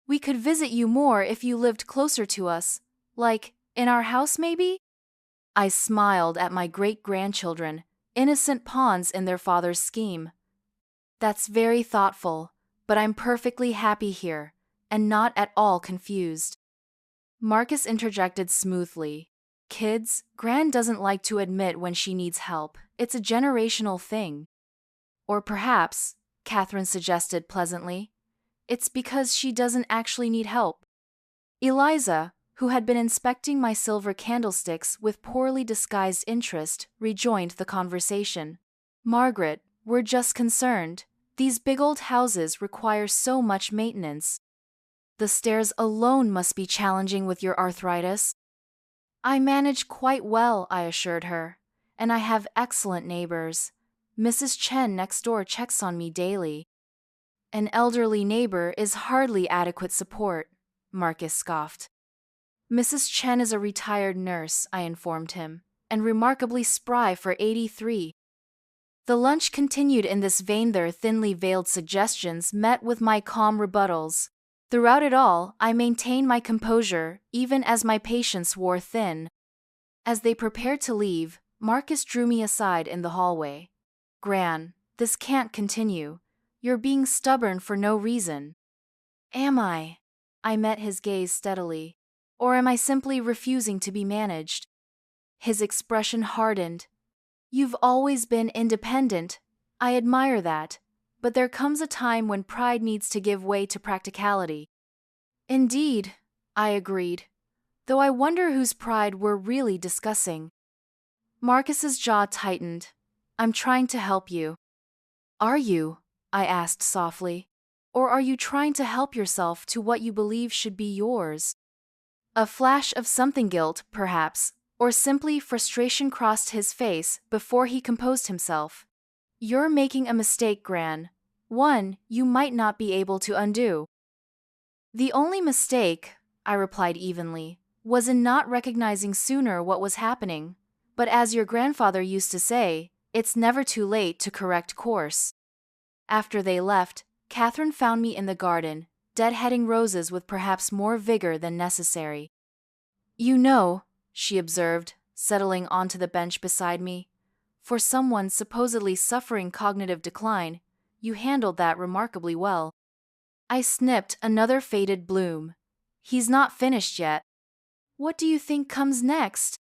We could visit you more if you lived closer to us, like in our house maybe? I smiled at my great-grandchildren, innocent pawns in their father's scheme. That's very thoughtful, but I'm perfectly happy here, and not at all confused. Marcus interjected smoothly. Kids, Gran doesn't like to admit when she needs help. It's a generational thing. Or perhaps, Catherine suggested pleasantly, it's because she doesn't actually need help. Eliza, who had been inspecting my silver candlesticks with poorly disguised interest, rejoined the conversation. Margaret, we're just concerned. These big old houses require so much maintenance. The stairs alone must be challenging with your arthritis. I manage quite well, I assured her, and I have excellent neighbors. Mrs. Chen next door checks on me daily. An elderly neighbor is hardly adequate support, Marcus scoffed. Mrs. Chen is a retired nurse, I informed him, and remarkably spry for 83. The lunch continued in this vein. Their thinly veiled suggestions met with my calm rebuttals. Throughout it all, I maintained my composure, even as my patience wore thin. As they prepared to leave, Marcus drew me aside in the hallway. Gran, this can't continue. You're being stubborn for no reason. Am I? I met his gaze steadily. Or am I simply refusing to be managed? His expression hardened. You've always been independent. I admire that. But there comes a time when pride needs to give way to practicality. Indeed, I agreed, though I wonder whose pride we're really discussing. Marcus's jaw tightened. I'm trying to help you. Are you? I asked softly. Or are you trying to help yourself to what you believe should be yours? A flash of something guilt, perhaps, or simply frustration crossed his face before he composed himself. You're making a mistake, Gran. One you might not be able to undo. The only mistake, I replied evenly, was in not recognizing sooner what was happening. But as your grandfather used to say, it's never too late to correct course. After they left, Catherine found me in the garden, deadheading roses with perhaps more vigor than necessary. You know, she observed, settling onto the bench beside me, for someone supposedly suffering cognitive decline, you handled that remarkably well. I snipped another faded bloom. He's not finished yet. What do you think comes next?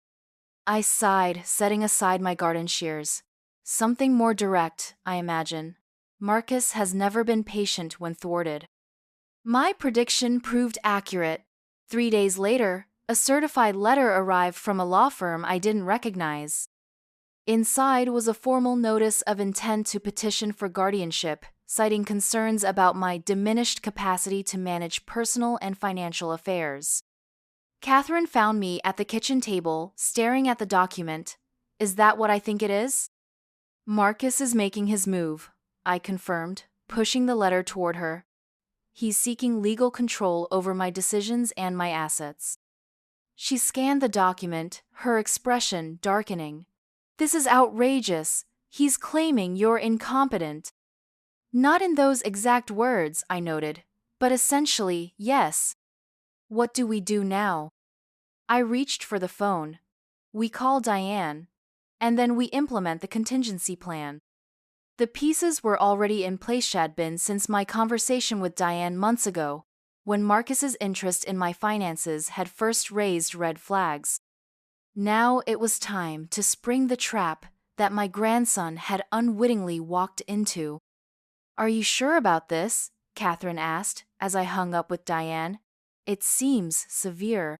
I sighed, setting aside my garden shears. Something more direct, I imagine. Marcus has never been patient when thwarted. My prediction proved accurate. 3 days later, a certified letter arrived from a law firm I didn't recognize. Inside was a formal notice of intent to petition for guardianship, citing concerns about my diminished capacity to manage personal and financial affairs. Catherine found me at the kitchen table, staring at the document. Is that what I think it is? Marcus is making his move, I confirmed, pushing the letter toward her. He's seeking legal control over my decisions and my assets. She scanned the document, her expression darkening. This is outrageous. He's claiming you're incompetent. Not in those exact words, I noted, but essentially, yes. What do we do now? I reached for the phone. We call Diane, and then we implement the contingency plan. The pieces were already in place. Had been since my conversation with Diane months ago, when Marcus's interest in my finances had first raised red flags. Now it was time to spring the trap that my grandson had unwittingly walked into. Are you sure about this? Catherine asked as I hung up with Diane. It seems severe.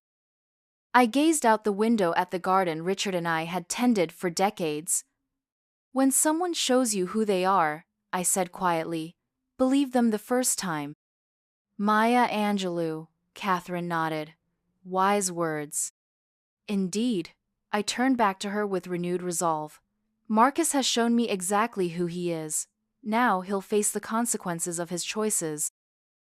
I gazed out the window at the garden Richard and I had tended for decades. When someone shows you who they are, I said quietly, believe them the first time. Maya Angelou, Catherine nodded. Wise words. Indeed, I turned back to her with renewed resolve. Marcus has shown me exactly who he is. Now he'll face the consequences of his choices.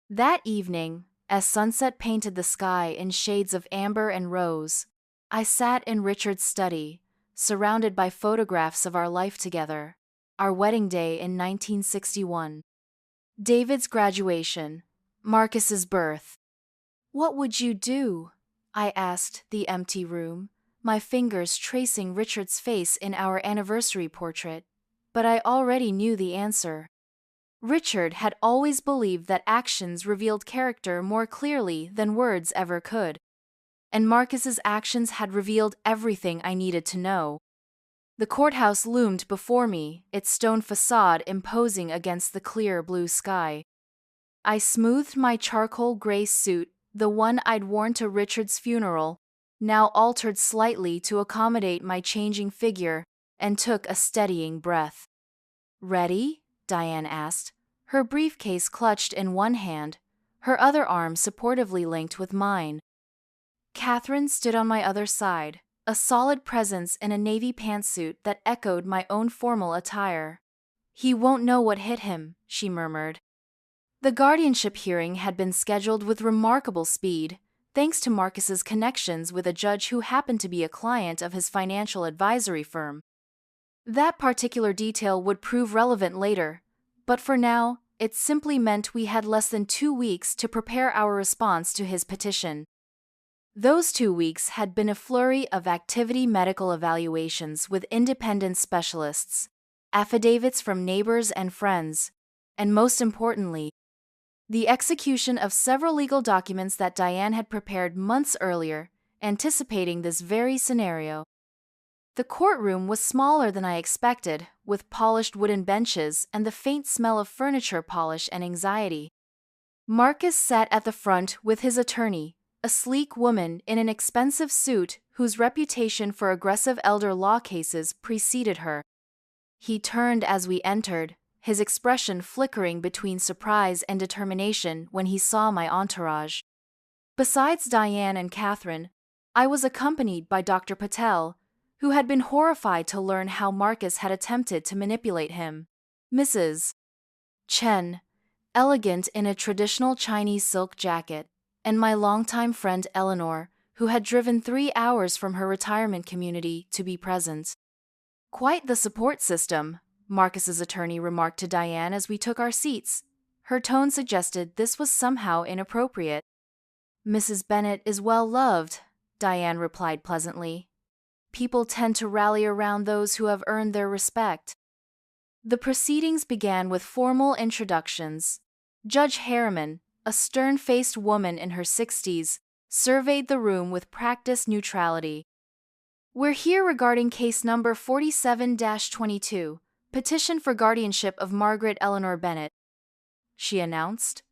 That evening, as sunset painted the sky in shades of amber and rose, I sat in Richard's study, surrounded by photographs of our life together, our wedding day in 1961. David's graduation, Marcus's birth. What would you do? I asked the empty room, my fingers tracing Richard's face in our anniversary portrait, but I already knew the answer. Richard had always believed that actions revealed character more clearly than words ever could, and Marcus's actions had revealed everything I needed to know. The courthouse loomed before me, its stone facade imposing against the clear blue sky. I smoothed my charcoal gray suit, the one I'd worn to Richard's funeral, now altered slightly to accommodate my changing figure, and took a steadying breath. Ready? Diane asked, her briefcase clutched in one hand, her other arm supportively linked with mine. Catherine stood on my other side, a solid presence in a navy pantsuit that echoed my own formal attire. He won't know what hit him, she murmured. The guardianship hearing had been scheduled with remarkable speed, thanks to Marcus's connections with a judge who happened to be a client of his financial advisory firm. That particular detail would prove relevant later, but for now, it simply meant we had less than 2 weeks to prepare our response to his petition. Those 2 weeks had been a flurry of activity medical evaluations with independent specialists, affidavits from neighbors and friends, and most importantly, the execution of several legal documents that Diane had prepared months earlier, anticipating this very scenario. The courtroom was smaller than I expected, with polished wooden benches and the faint smell of furniture polish and anxiety. Marcus sat at the front with his attorney, a sleek woman in an expensive suit whose reputation for aggressive elder law cases preceded her. He turned as we entered, his expression flickering between surprise and determination when he saw my entourage. Besides Diane and Catherine, I was accompanied by Dr. Patel, who had been horrified to learn how Marcus had attempted to manipulate him. Mrs. Chen, elegant in a traditional Chinese silk jacket, and my longtime friend Eleanor, who had driven 3 hours from her retirement community to be present. Quite the support system, Marcus's attorney remarked to Diane as we took our seats. Her tone suggested this was somehow inappropriate. Mrs. Bennet is well loved, Diane replied pleasantly. People tend to rally around those who have earned their respect. The proceedings began with formal introductions. Judge Harriman, a stern-faced woman in her 60s, surveyed the room with practiced neutrality. We're here regarding case number 47-22, petition for guardianship of Margaret Eleanor Bennet, she announced.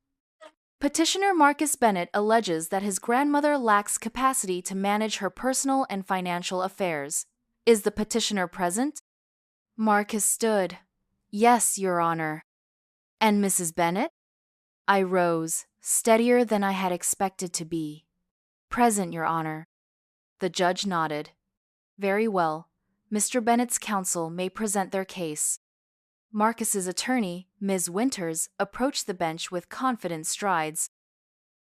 Petitioner Marcus Bennet alleges that his grandmother lacks capacity to manage her personal and financial affairs. Is the petitioner present? Marcus stood. Yes, Your Honor. And Mrs. Bennet? I rose, steadier than I had expected to be. Present, Your Honor. The judge nodded. Very well. Mr. Bennet's counsel may present their case. Marcus's attorney, Ms. Winters, approached the bench with confident strides.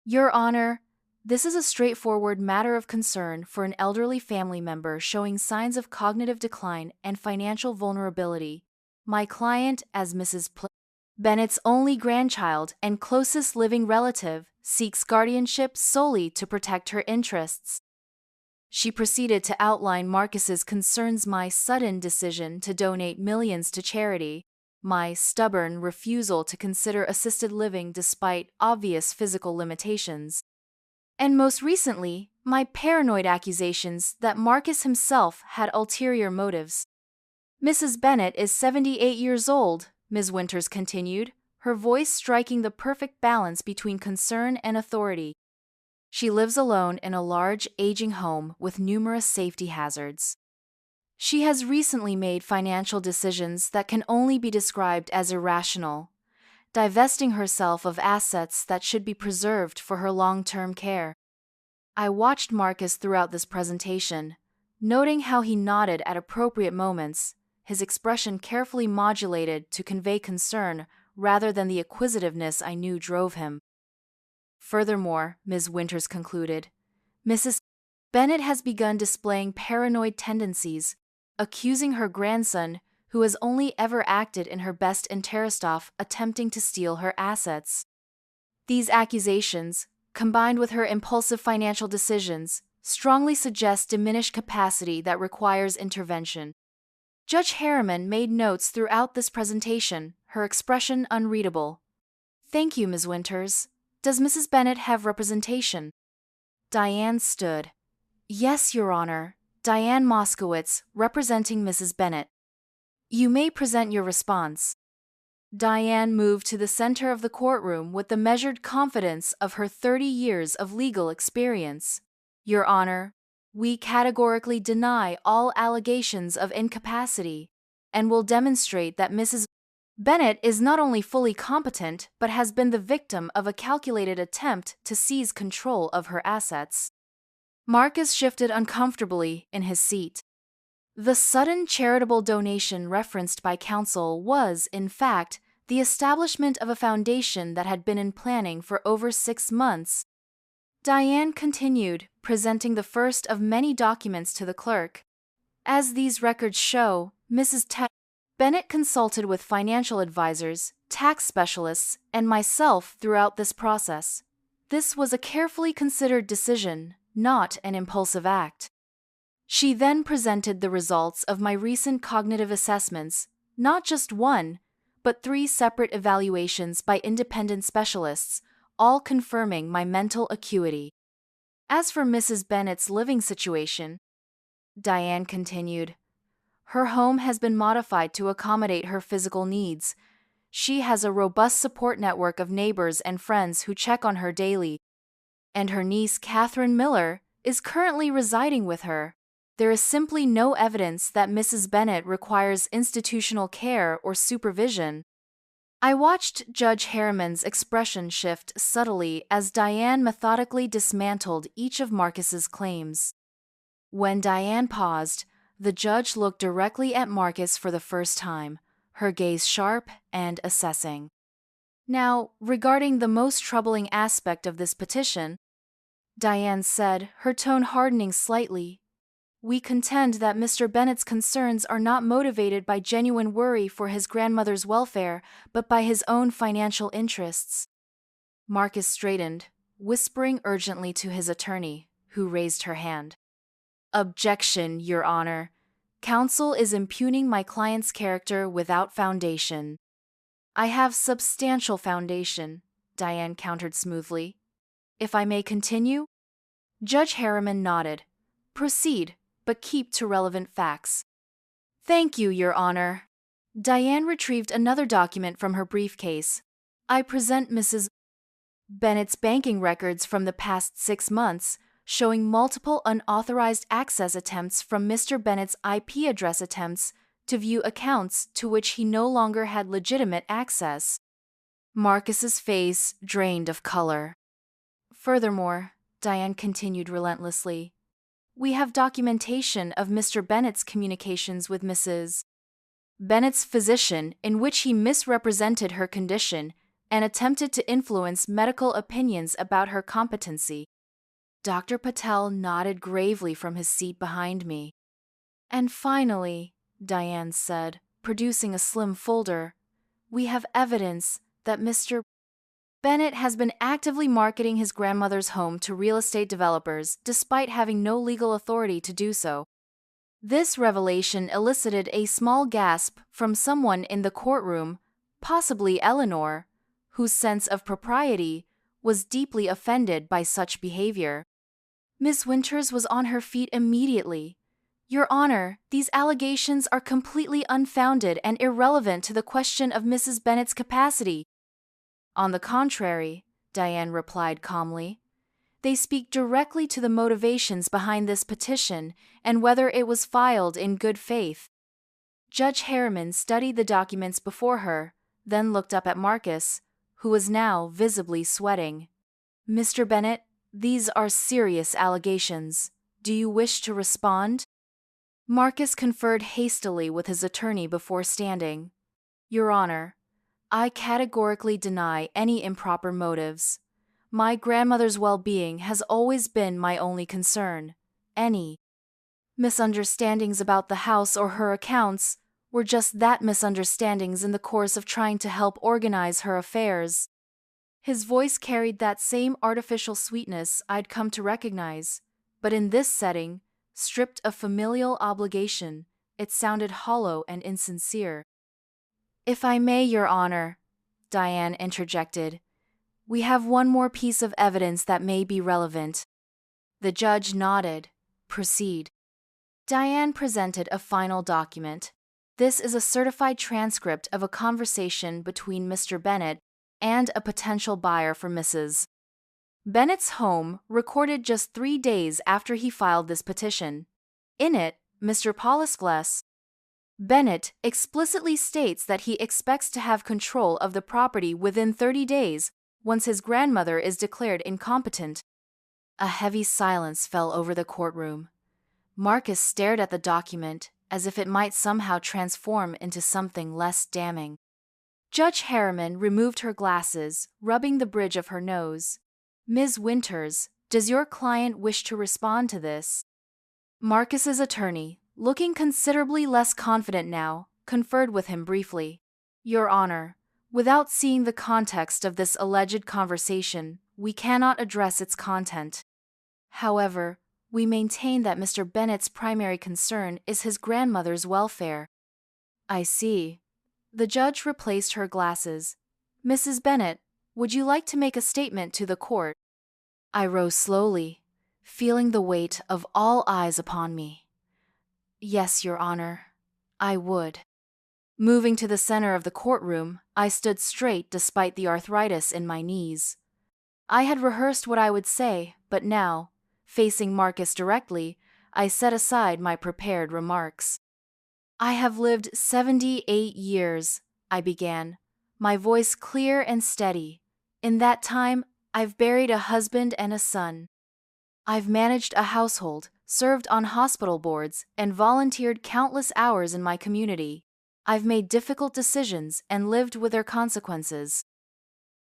Your Honor, this is a straightforward matter of concern for an elderly family member showing signs of cognitive decline and financial vulnerability. My client, as Mrs. Bennet's only grandchild and closest living relative, seeks guardianship solely to protect her interests. She proceeded to outline Marcus's concerns: my sudden decision to donate millions to charity, my stubborn refusal to consider assisted living despite obvious physical limitations, and most recently, my paranoid accusations that Marcus himself had ulterior motives. Mrs. Bennet is 78 years old, Ms. Winters continued, her voice striking the perfect balance between concern and authority. She lives alone in a large, aging home with numerous safety hazards. She has recently made financial decisions that can only be described as irrational, divesting herself of assets that should be preserved for her long-term care. I watched Marcus throughout this presentation, noting how he nodded at appropriate moments, his expression carefully modulated to convey concern rather than the acquisitiveness I knew drove him. Furthermore, Ms. Winters concluded, Mrs. Bennet has begun displaying paranoid tendencies, accusing her grandson, who has only ever acted in her best interest, of attempting to steal her assets. These accusations, combined with her impulsive financial decisions, strongly suggest diminished capacity that requires intervention. Judge Harriman made notes throughout this presentation, her expression unreadable. Thank you, Ms. Winters. Does Mrs. Bennet have representation? Diane stood. Yes, Your Honor. Diane Moskowitz, representing Mrs. Bennet. You may present your response. Diane moved to the center of the courtroom with the measured confidence of her 30 years of legal experience. Your Honor, we categorically deny all allegations of incapacity and will demonstrate that Mrs. Bennet is not only fully competent but has been the victim of a calculated attempt to seize control of her assets. Marcus shifted uncomfortably in his seat. The sudden charitable donation referenced by counsel was, in fact, the establishment of a foundation that had been in planning for over 6 months. Diane continued, presenting the first of many documents to the clerk. As these records show, Mrs. Bennet consulted with financial advisors, tax specialists, and myself throughout this process. This was a carefully considered decision, not an impulsive act. She then presented the results of my recent cognitive assessments, not just one, but 3 separate evaluations by independent specialists, all confirming my mental acuity. As for Mrs. Bennet's living situation, Diane continued, her home has been modified to accommodate her physical needs. She has a robust support network of neighbors and friends who check on her daily, and her niece, Catherine Miller, is currently residing with her. There is simply no evidence that Mrs. Bennet requires institutional care or supervision. I watched Judge Harriman's expression shift subtly as Diane methodically dismantled each of Marcus's claims. When Diane paused, the judge looked directly at Marcus for the first time, her gaze sharp and assessing. Now, regarding the most troubling aspect of this petition, Diane said, her tone hardening slightly, we contend that Mr. Bennet's concerns are not motivated by genuine worry for his grandmother's welfare, but by his own financial interests. Marcus straightened, whispering urgently to his attorney, who raised her hand. Objection, Your Honor. Counsel is impugning my client's character without foundation. I have substantial foundation, Diane countered smoothly. If I may continue? Judge Harriman nodded. Proceed, but keep to relevant facts. Thank you, Your Honor. Diane retrieved another document from her briefcase. I present Mrs. Bennett's banking records from the past 6 months, showing multiple unauthorized access attempts from Mr. Bennett's IP address attempts to view accounts to which he no longer had legitimate access. Marcus's face drained of color. Furthermore, Diane continued relentlessly, we have documentation of Mr. Bennett's communications with Mrs. Bennett's physician in which he misrepresented her condition and attempted to influence medical opinions about her competency. Dr. Patel nodded gravely from his seat behind me. And finally, Diane said, producing a slim folder, we have evidence that Mr. Bennett has been actively marketing his grandmother's home to real estate developers despite having no legal authority to do so. This revelation elicited a small gasp from someone in the courtroom, possibly Eleanor, whose sense of propriety was deeply offended by such behavior. Miss Winters was on her feet immediately. Your Honor, these allegations are completely unfounded and irrelevant to the question of Mrs. Bennett's capacity. On the contrary, Diane replied calmly, they speak directly to the motivations behind this petition and whether it was filed in good faith. Judge Harriman studied the documents before her, then looked up at Marcus, who was now visibly sweating. Mr. Bennett, these are serious allegations. Do you wish to respond? Marcus conferred hastily with his attorney before standing. Your Honor, I categorically deny any improper motives. My grandmother's well-being has always been my only concern. Any misunderstandings about the house or her accounts were just that, misunderstandings in the course of trying to help organize her affairs. His voice carried that same artificial sweetness I'd come to recognize, but in this setting, stripped of familial obligation, it sounded hollow and insincere. If I may, Your Honor, Diane interjected, we have one more piece of evidence that may be relevant. The judge nodded. Proceed. Diane presented a final document. This is a certified transcript of a conversation between Mr. Bennett and a potential buyer for Mrs. Bennett's home, recorded just 3 days after he filed this petition. In it, Mr. Pollisgless Bennett explicitly states that he expects to have control of the property within 30 days once his grandmother is declared incompetent. A heavy silence fell over the courtroom. Marcus stared at the document as if it might somehow transform into something less damning. Judge Harriman removed her glasses, rubbing the bridge of her nose. Ms. Winters, does your client wish to respond to this? Marcus's attorney, looking considerably less confident now, conferred with him briefly. Your Honor, without seeing the context of this alleged conversation, we cannot address its content. However, we maintain that Mr. Bennett's primary concern is his grandmother's welfare. I see. The judge replaced her glasses. Mrs. Bennett, would you like to make a statement to the court? I rose slowly, feeling the weight of all eyes upon me. Yes, Your Honor, I would. Moving to the center of the courtroom, I stood straight despite the arthritis in my knees. I had rehearsed what I would say, but now, facing Marcus directly, I set aside my prepared remarks. I have lived 78 years, I began, my voice clear and steady. In that time, I've buried a husband and a son. I've managed a household, served on hospital boards, and volunteered countless hours in my community. I've made difficult decisions and lived with their consequences.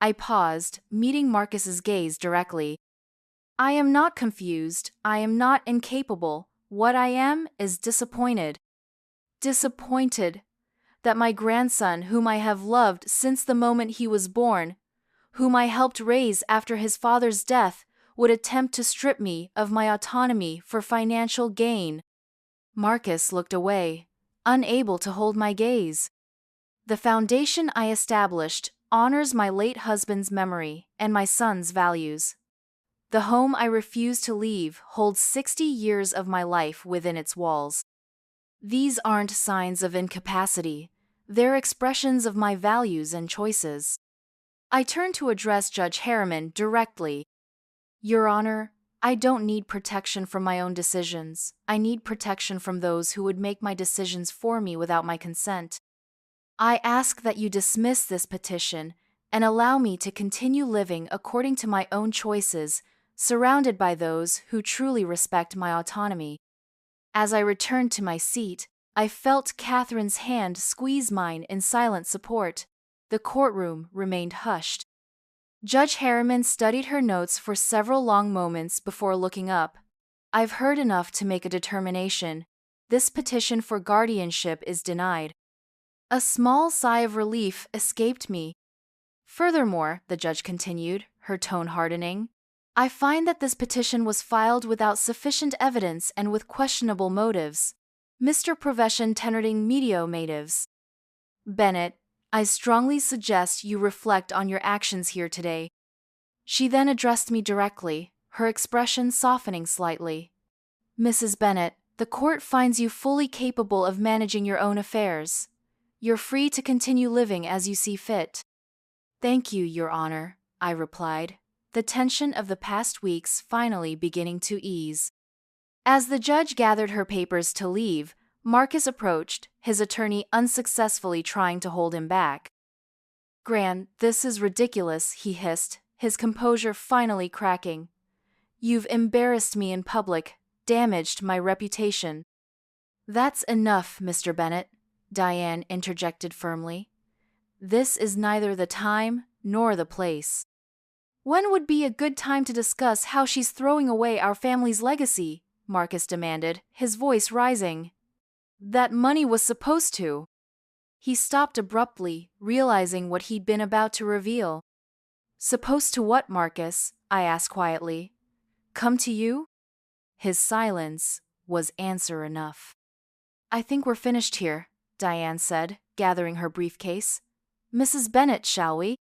I paused, meeting Marcus's gaze directly. I am not confused. I am not incapable. What I am is disappointed. Disappointed that my grandson, whom I have loved since the moment he was born, whom I helped raise after his father's death, would attempt to strip me of my autonomy for financial gain. Marcus looked away, unable to hold my gaze. The foundation I established honors my late husband's memory and my son's values. The home I refuse to leave holds 60 years of my life within its walls. These aren't signs of incapacity. They're expressions of my values and choices. I turned to address Judge Harriman directly. Your Honor, I don't need protection from my own decisions. I need protection from those who would make my decisions for me without my consent. I ask that you dismiss this petition and allow me to continue living according to my own choices, surrounded by those who truly respect my autonomy. As I returned to my seat, I felt Catherine's hand squeeze mine in silent support. The courtroom remained hushed. Judge Harriman studied her notes for several long moments before looking up. I've heard enough to make a determination. This petition for guardianship is denied. A small sigh of relief escaped me. Furthermore, the judge continued, her tone hardening, I find that this petition was filed without sufficient evidence and with questionable motives. Mr. Profession tenording medio motives. Bennett, I strongly suggest you reflect on your actions here today. She then addressed me directly, her expression softening slightly. Mrs. Bennett, the court finds you fully capable of managing your own affairs. You're free to continue living as you see fit. Thank you, Your Honor, I replied, the tension of the past weeks finally beginning to ease. As the judge gathered her papers to leave, Marcus approached, his attorney unsuccessfully trying to hold him back. Gran, this is ridiculous, he hissed, his composure finally cracking. You've embarrassed me in public, damaged my reputation. That's enough, Mr. Bennett, Diane interjected firmly. This is neither the time nor the place. When would be a good time to discuss how she's throwing away our family's legacy? Marcus demanded, his voice rising. That money was supposed to. He stopped abruptly, realizing what he'd been about to reveal. Supposed to what, Marcus? I asked quietly. Come to you? His silence was answer enough. I think we're finished here, Diane said, gathering her briefcase. Mrs. Bennett, shall we?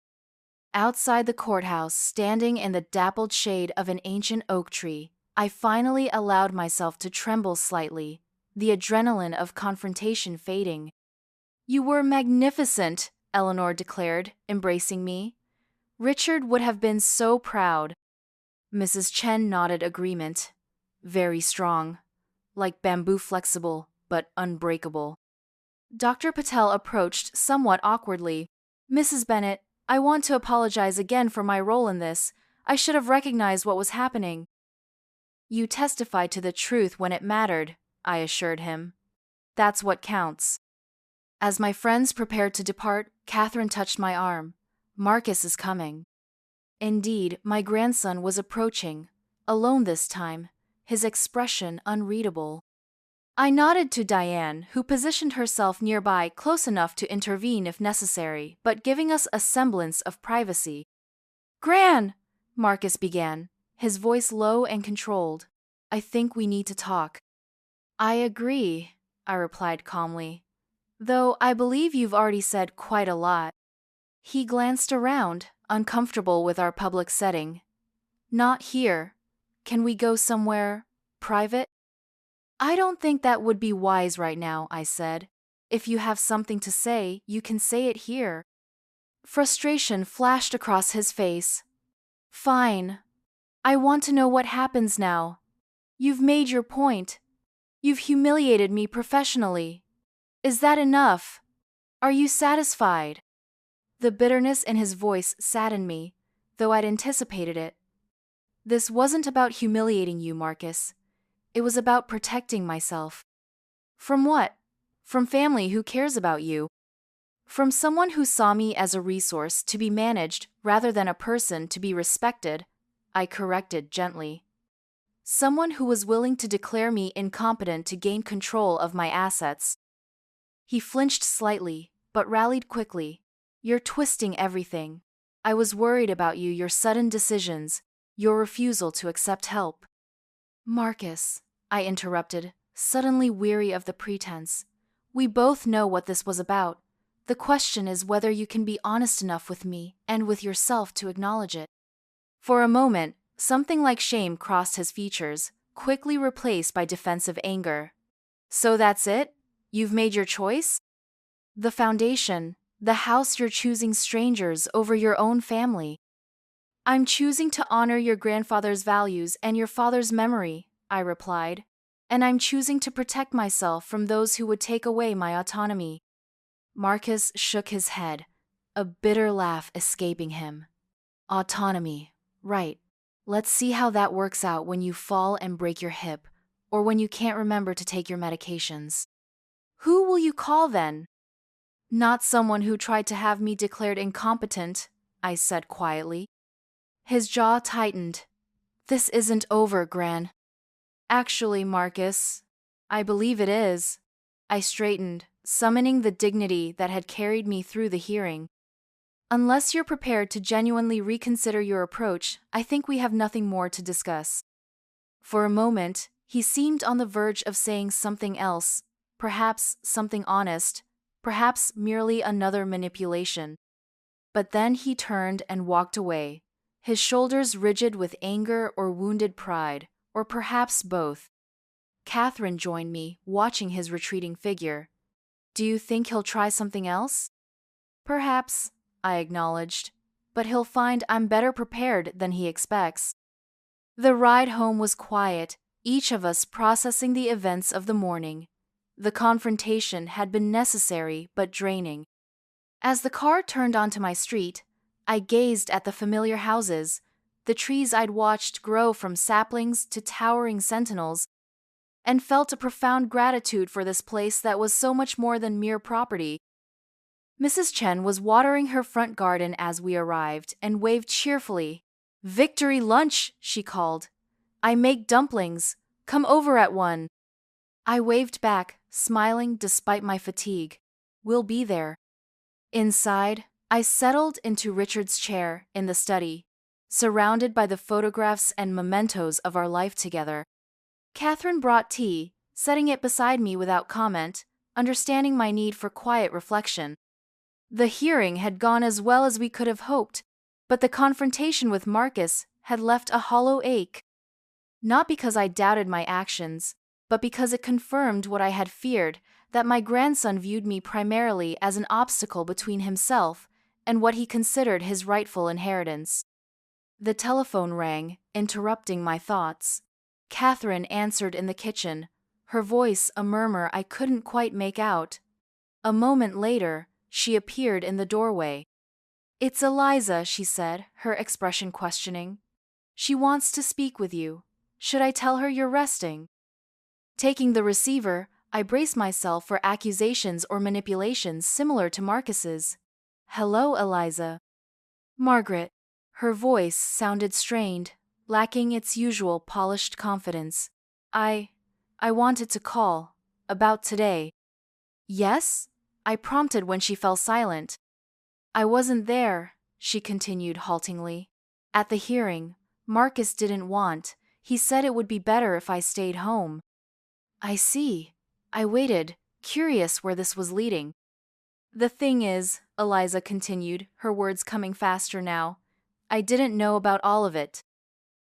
Outside the courthouse, standing in the dappled shade of an ancient oak tree, I finally allowed myself to tremble slightly, the adrenaline of confrontation fading. You were magnificent, Eleanor declared, embracing me. Richard would have been so proud. Mrs. Chen nodded agreement. Very strong. Like bamboo flexible, but unbreakable. Dr. Patel approached somewhat awkwardly. Mrs. Bennett, I want to apologize again for my role in this. I should have recognized what was happening. You testified to the truth when it mattered, I assured him. That's what counts. As my friends prepared to depart, Catherine touched my arm. Marcus is coming. Indeed, my grandson was approaching, alone this time, his expression unreadable. I nodded to Diane, who positioned herself nearby close enough to intervene if necessary, but giving us a semblance of privacy. Gran! Marcus began, his voice low and controlled. I think we need to talk. I agree, I replied calmly. Though I believe you've already said quite a lot. He glanced around, uncomfortable with our public setting. Not here. Can we go somewhere private? I don't think that would be wise right now, I said. If you have something to say, you can say it here. Frustration flashed across his face. Fine. I want to know what happens now. You've made your point. You've humiliated me professionally. Is that enough? Are you satisfied? The bitterness in his voice saddened me, though I'd anticipated it. This wasn't about humiliating you, Marcus. It was about protecting myself. From what? From family who cares about you. From someone who saw me as a resource to be managed rather than a person to be respected, I corrected gently. Someone who was willing to declare me incompetent to gain control of my assets. He flinched slightly, but rallied quickly. You're twisting everything. I was worried about you, your sudden decisions, your refusal to accept help. Marcus, I interrupted, suddenly weary of the pretense. We both know what this was about. The question is whether you can be honest enough with me and with yourself to acknowledge it. For a moment, something like shame crossed his features, quickly replaced by defensive anger. So that's it? You've made your choice? The foundation, the house you're choosing strangers over your own family. I'm choosing to honor your grandfather's values and your father's memory, I replied, and I'm choosing to protect myself from those who would take away my autonomy. Marcus shook his head, a bitter laugh escaping him. Autonomy, right. Let's see how that works out when you fall and break your hip, or when you can't remember to take your medications. Who will you call then? Not someone who tried to have me declared incompetent, I said quietly. His jaw tightened. This isn't over, Gran. Actually, Marcus, I believe it is. I straightened, summoning the dignity that had carried me through the hearing. Unless you're prepared to genuinely reconsider your approach, I think we have nothing more to discuss. For a moment, he seemed on the verge of saying something else, perhaps something honest, perhaps merely another manipulation. But then he turned and walked away, his shoulders rigid with anger or wounded pride, or perhaps both. Catherine joined me, watching his retreating figure. Do you think he'll try something else? Perhaps, I acknowledged, but he'll find I'm better prepared than he expects. The ride home was quiet, each of us processing the events of the morning. The confrontation had been necessary but draining. As the car turned onto my street, I gazed at the familiar houses, the trees I'd watched grow from saplings to towering sentinels, and felt a profound gratitude for this place that was so much more than mere property. Mrs. Chen was watering her front garden as we arrived and waved cheerfully. "Victory lunch," she called. "I make dumplings. Come over at 1." I waved back, smiling despite my fatigue. "We'll be there." Inside, I settled into Richard's chair in the study, surrounded by the photographs and mementos of our life together. Catherine brought tea, setting it beside me without comment, understanding my need for quiet reflection. The hearing had gone as well as we could have hoped, but the confrontation with Marcus had left a hollow ache. Not because I doubted my actions, but because it confirmed what I had feared, that my grandson viewed me primarily as an obstacle between himself and what he considered his rightful inheritance. The telephone rang, interrupting my thoughts. Catherine answered in the kitchen, her voice a murmur I couldn't quite make out. A moment later, she appeared in the doorway. "It's Eliza," she said, her expression questioning. "She wants to speak with you. Should I tell her you're resting?" Taking the receiver, I braced myself for accusations or manipulations similar to Marcus's. "Hello, Eliza." "Margaret." Her voice sounded strained, lacking its usual polished confidence. I wanted to call. About today." "Yes?" I prompted when she fell silent. "I wasn't there," she continued haltingly. "At the hearing, Marcus didn't want. He said it would be better if I stayed home." "I see." I waited, curious where this was leading. "The thing is," Eliza continued, her words coming faster now, "I didn't know about all of it.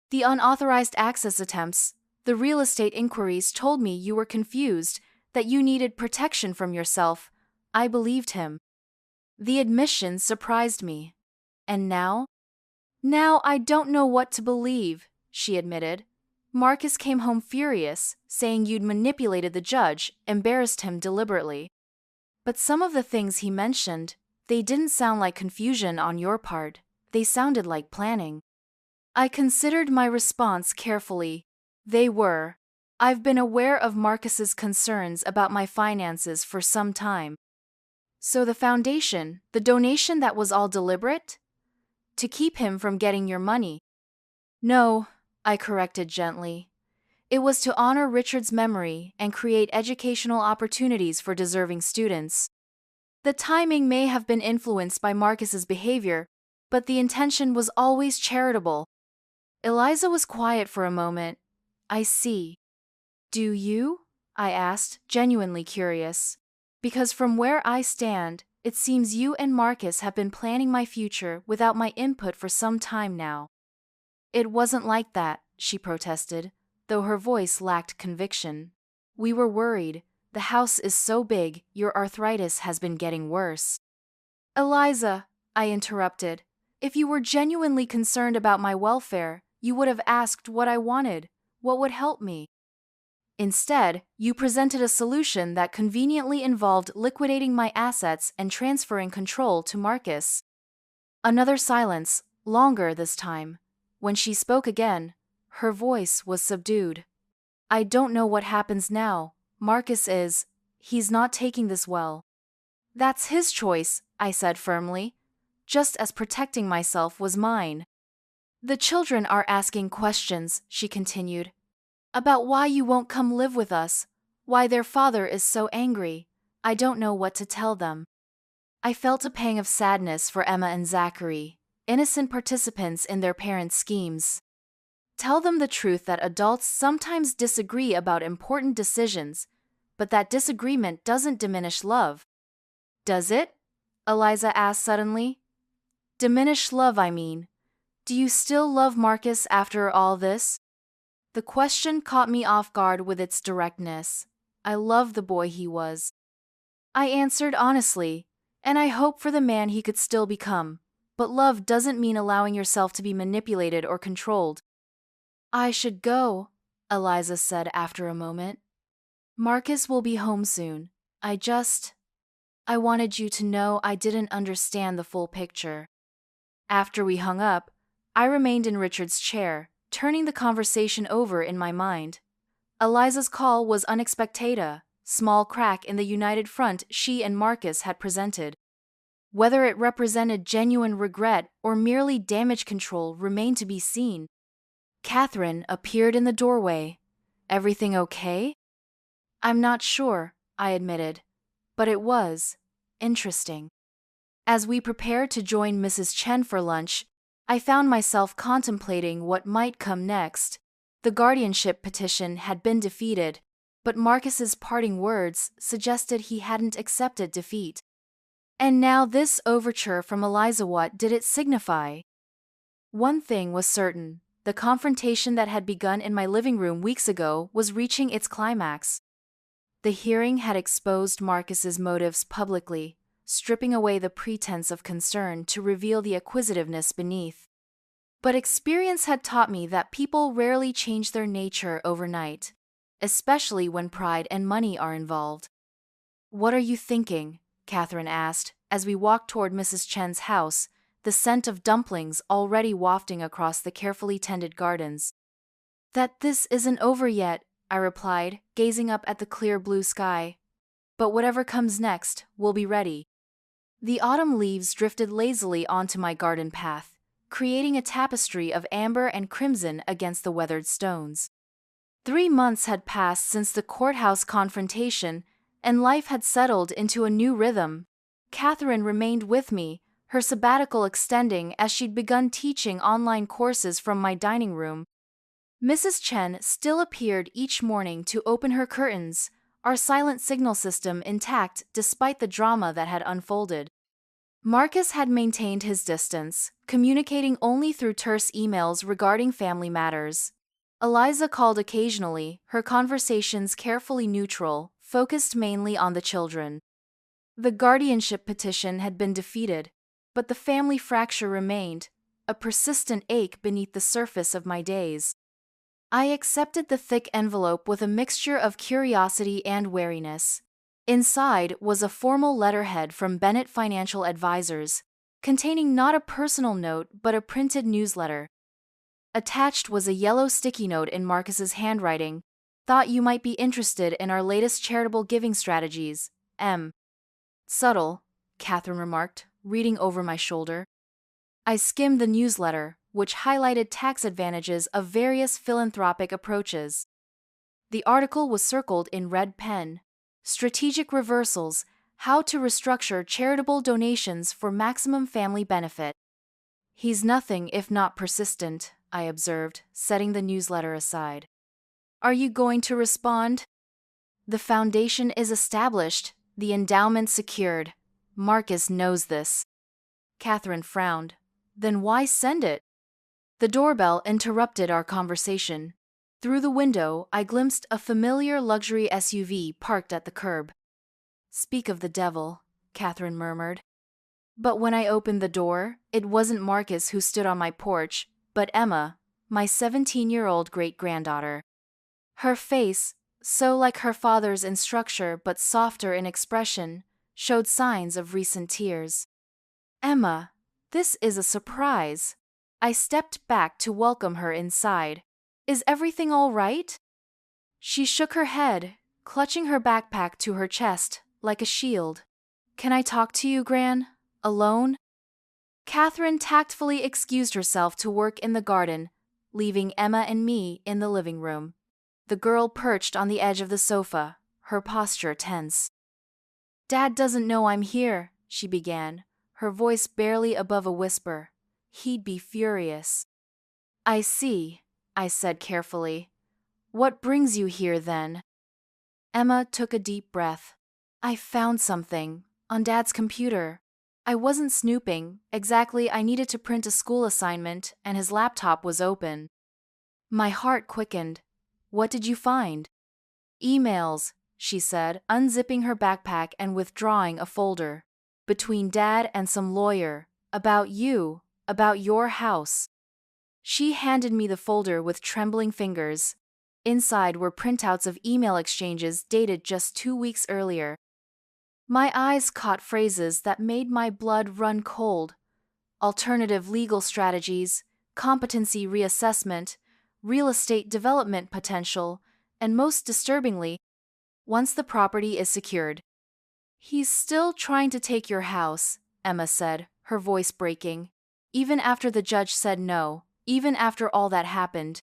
The unauthorized access attempts, the real estate inquiries told me you were confused, that you needed protection from yourself. I believed him. The admission surprised me. And now? Now I don't know what to believe," she admitted. "Marcus came home furious, saying you'd manipulated the judge, embarrassed him deliberately. But some of the things he mentioned, They didn't sound like confusion on your part. They sounded like planning. I considered my response carefully. They were. I've been aware of Marcus's concerns about my finances for some time. So the foundation, the donation, that was all deliberate? To keep him from getting your money? No, I corrected gently. It was to honor Richard's memory and create educational opportunities for deserving students. The timing may have been influenced by Marcus's behavior, but the intention was always charitable. Eliza was quiet for a moment. I see. Do you? I asked, genuinely curious. Because from where I stand, it seems you and Marcus have been planning my future without my input for some time now. It wasn't like that, she protested, though her voice lacked conviction. We were worried. The house is so big, your arthritis has been getting worse. Eliza, I interrupted, if you were genuinely concerned about my welfare, you would have asked what I wanted, what would help me. Instead, you presented a solution that conveniently involved liquidating my assets and transferring control to Marcus. Another silence, longer this time. When she spoke again, her voice was subdued. I don't know what happens now. Marcus he's not taking this well. That's his choice, I said firmly, just as protecting myself was mine. The children are asking questions, she continued, about why you won't come live with us, why their father is so angry. I don't know what to tell them. I felt a pang of sadness for Emma and Zachary, innocent participants in their parents' schemes. Tell them the truth that adults sometimes disagree about important decisions, but that disagreement doesn't diminish love. Does it? Eliza asked suddenly. Diminish love, I mean. Do you still love Marcus after all this? The question caught me off guard with its directness. I love the boy he was. I answered honestly, and I hope for the man he could still become, but love doesn't mean allowing yourself to be manipulated or controlled. I should go, Eliza said after a moment. Marcus will be home soon. I wanted you to know I didn't understand the full picture. After we hung up, I remained in Richard's chair, turning the conversation over in my mind. Eliza's call was unexpected, a small crack in the united front she and Marcus had presented. Whether it represented genuine regret or merely damage control remained to be seen. Catherine appeared in the doorway. Everything okay? I'm not sure, I admitted, but it was interesting. As we prepared to join Mrs. Chen for lunch, I found myself contemplating what might come next. The guardianship petition had been defeated, but Marcus's parting words suggested he hadn't accepted defeat. And now this overture from Eliza, what did it signify? One thing was certain. The confrontation that had begun in my living room weeks ago was reaching its climax. The hearing had exposed Marcus's motives publicly, stripping away the pretense of concern to reveal the acquisitiveness beneath. But experience had taught me that people rarely change their nature overnight, especially when pride and money are involved. What are you thinking? Catherine asked, as we walked toward Mrs. Chen's house, the scent of dumplings already wafting across the carefully tended gardens. That this isn't over yet, I replied, gazing up at the clear blue sky. But whatever comes next, we'll be ready. The autumn leaves drifted lazily onto my garden path, creating a tapestry of amber and crimson against the weathered stones. 3 months had passed since the courthouse confrontation, and life had settled into a new rhythm. Catherine remained with me, her sabbatical extending as she'd begun teaching online courses from my dining room. Mrs. Chen still appeared each morning to open her curtains, our silent signal system intact despite the drama that had unfolded. Marcus had maintained his distance, communicating only through terse emails regarding family matters. Eliza called occasionally, her conversations carefully neutral, focused mainly on the children. The guardianship petition had been defeated, but the family fracture remained, a persistent ache beneath the surface of my days. I accepted the thick envelope with a mixture of curiosity and wariness. Inside was a formal letterhead from Bennett Financial Advisors, containing not a personal note but a printed newsletter. Attached was a yellow sticky note in Marcus's handwriting. Thought you might be interested in our latest charitable giving strategies, M. Subtle, Catherine remarked, reading over my shoulder. I skimmed the newsletter, which highlighted tax advantages of various philanthropic approaches. The article was circled in red pen. Strategic reversals, how to restructure charitable donations for maximum family benefit. He's nothing if not persistent, I observed, setting the newsletter aside. Are you going to respond? The foundation is established, the endowment secured. Marcus knows this. Catherine frowned. Then why send it? The doorbell interrupted our conversation. Through the window, I glimpsed a familiar luxury SUV parked at the curb. Speak of the devil, Catherine murmured. But when I opened the door, it wasn't Marcus who stood on my porch, but Emma, my 17-year-old great-granddaughter. Her face, so like her father's in structure but softer in expression, showed signs of recent tears. Emma, this is a surprise. I stepped back to welcome her inside. Is everything all right? She shook her head, clutching her backpack to her chest, like a shield. Can I talk to you, Gran? Alone? Catherine tactfully excused herself to work in the garden, leaving Emma and me in the living room. The girl perched on the edge of the sofa, her posture tense. Dad doesn't know I'm here, she began, her voice barely above a whisper. He'd be furious. I see, I said carefully. What brings you here, then? Emma took a deep breath. I found something, on Dad's computer. I wasn't snooping, exactly. I needed to print a school assignment, and his laptop was open. My heart quickened. What did you find? Emails, she said, unzipping her backpack and withdrawing a folder. Between Dad and some lawyer. About you, about your house. She handed me the folder with trembling fingers. Inside were printouts of email exchanges dated just 2 weeks earlier. My eyes caught phrases that made my blood run cold. Alternative legal strategies, competency reassessment, real estate development potential, and most disturbingly, once the property is secured. He's still trying to take your house, Emma said, her voice breaking. Even after the judge said no, even after all that happened.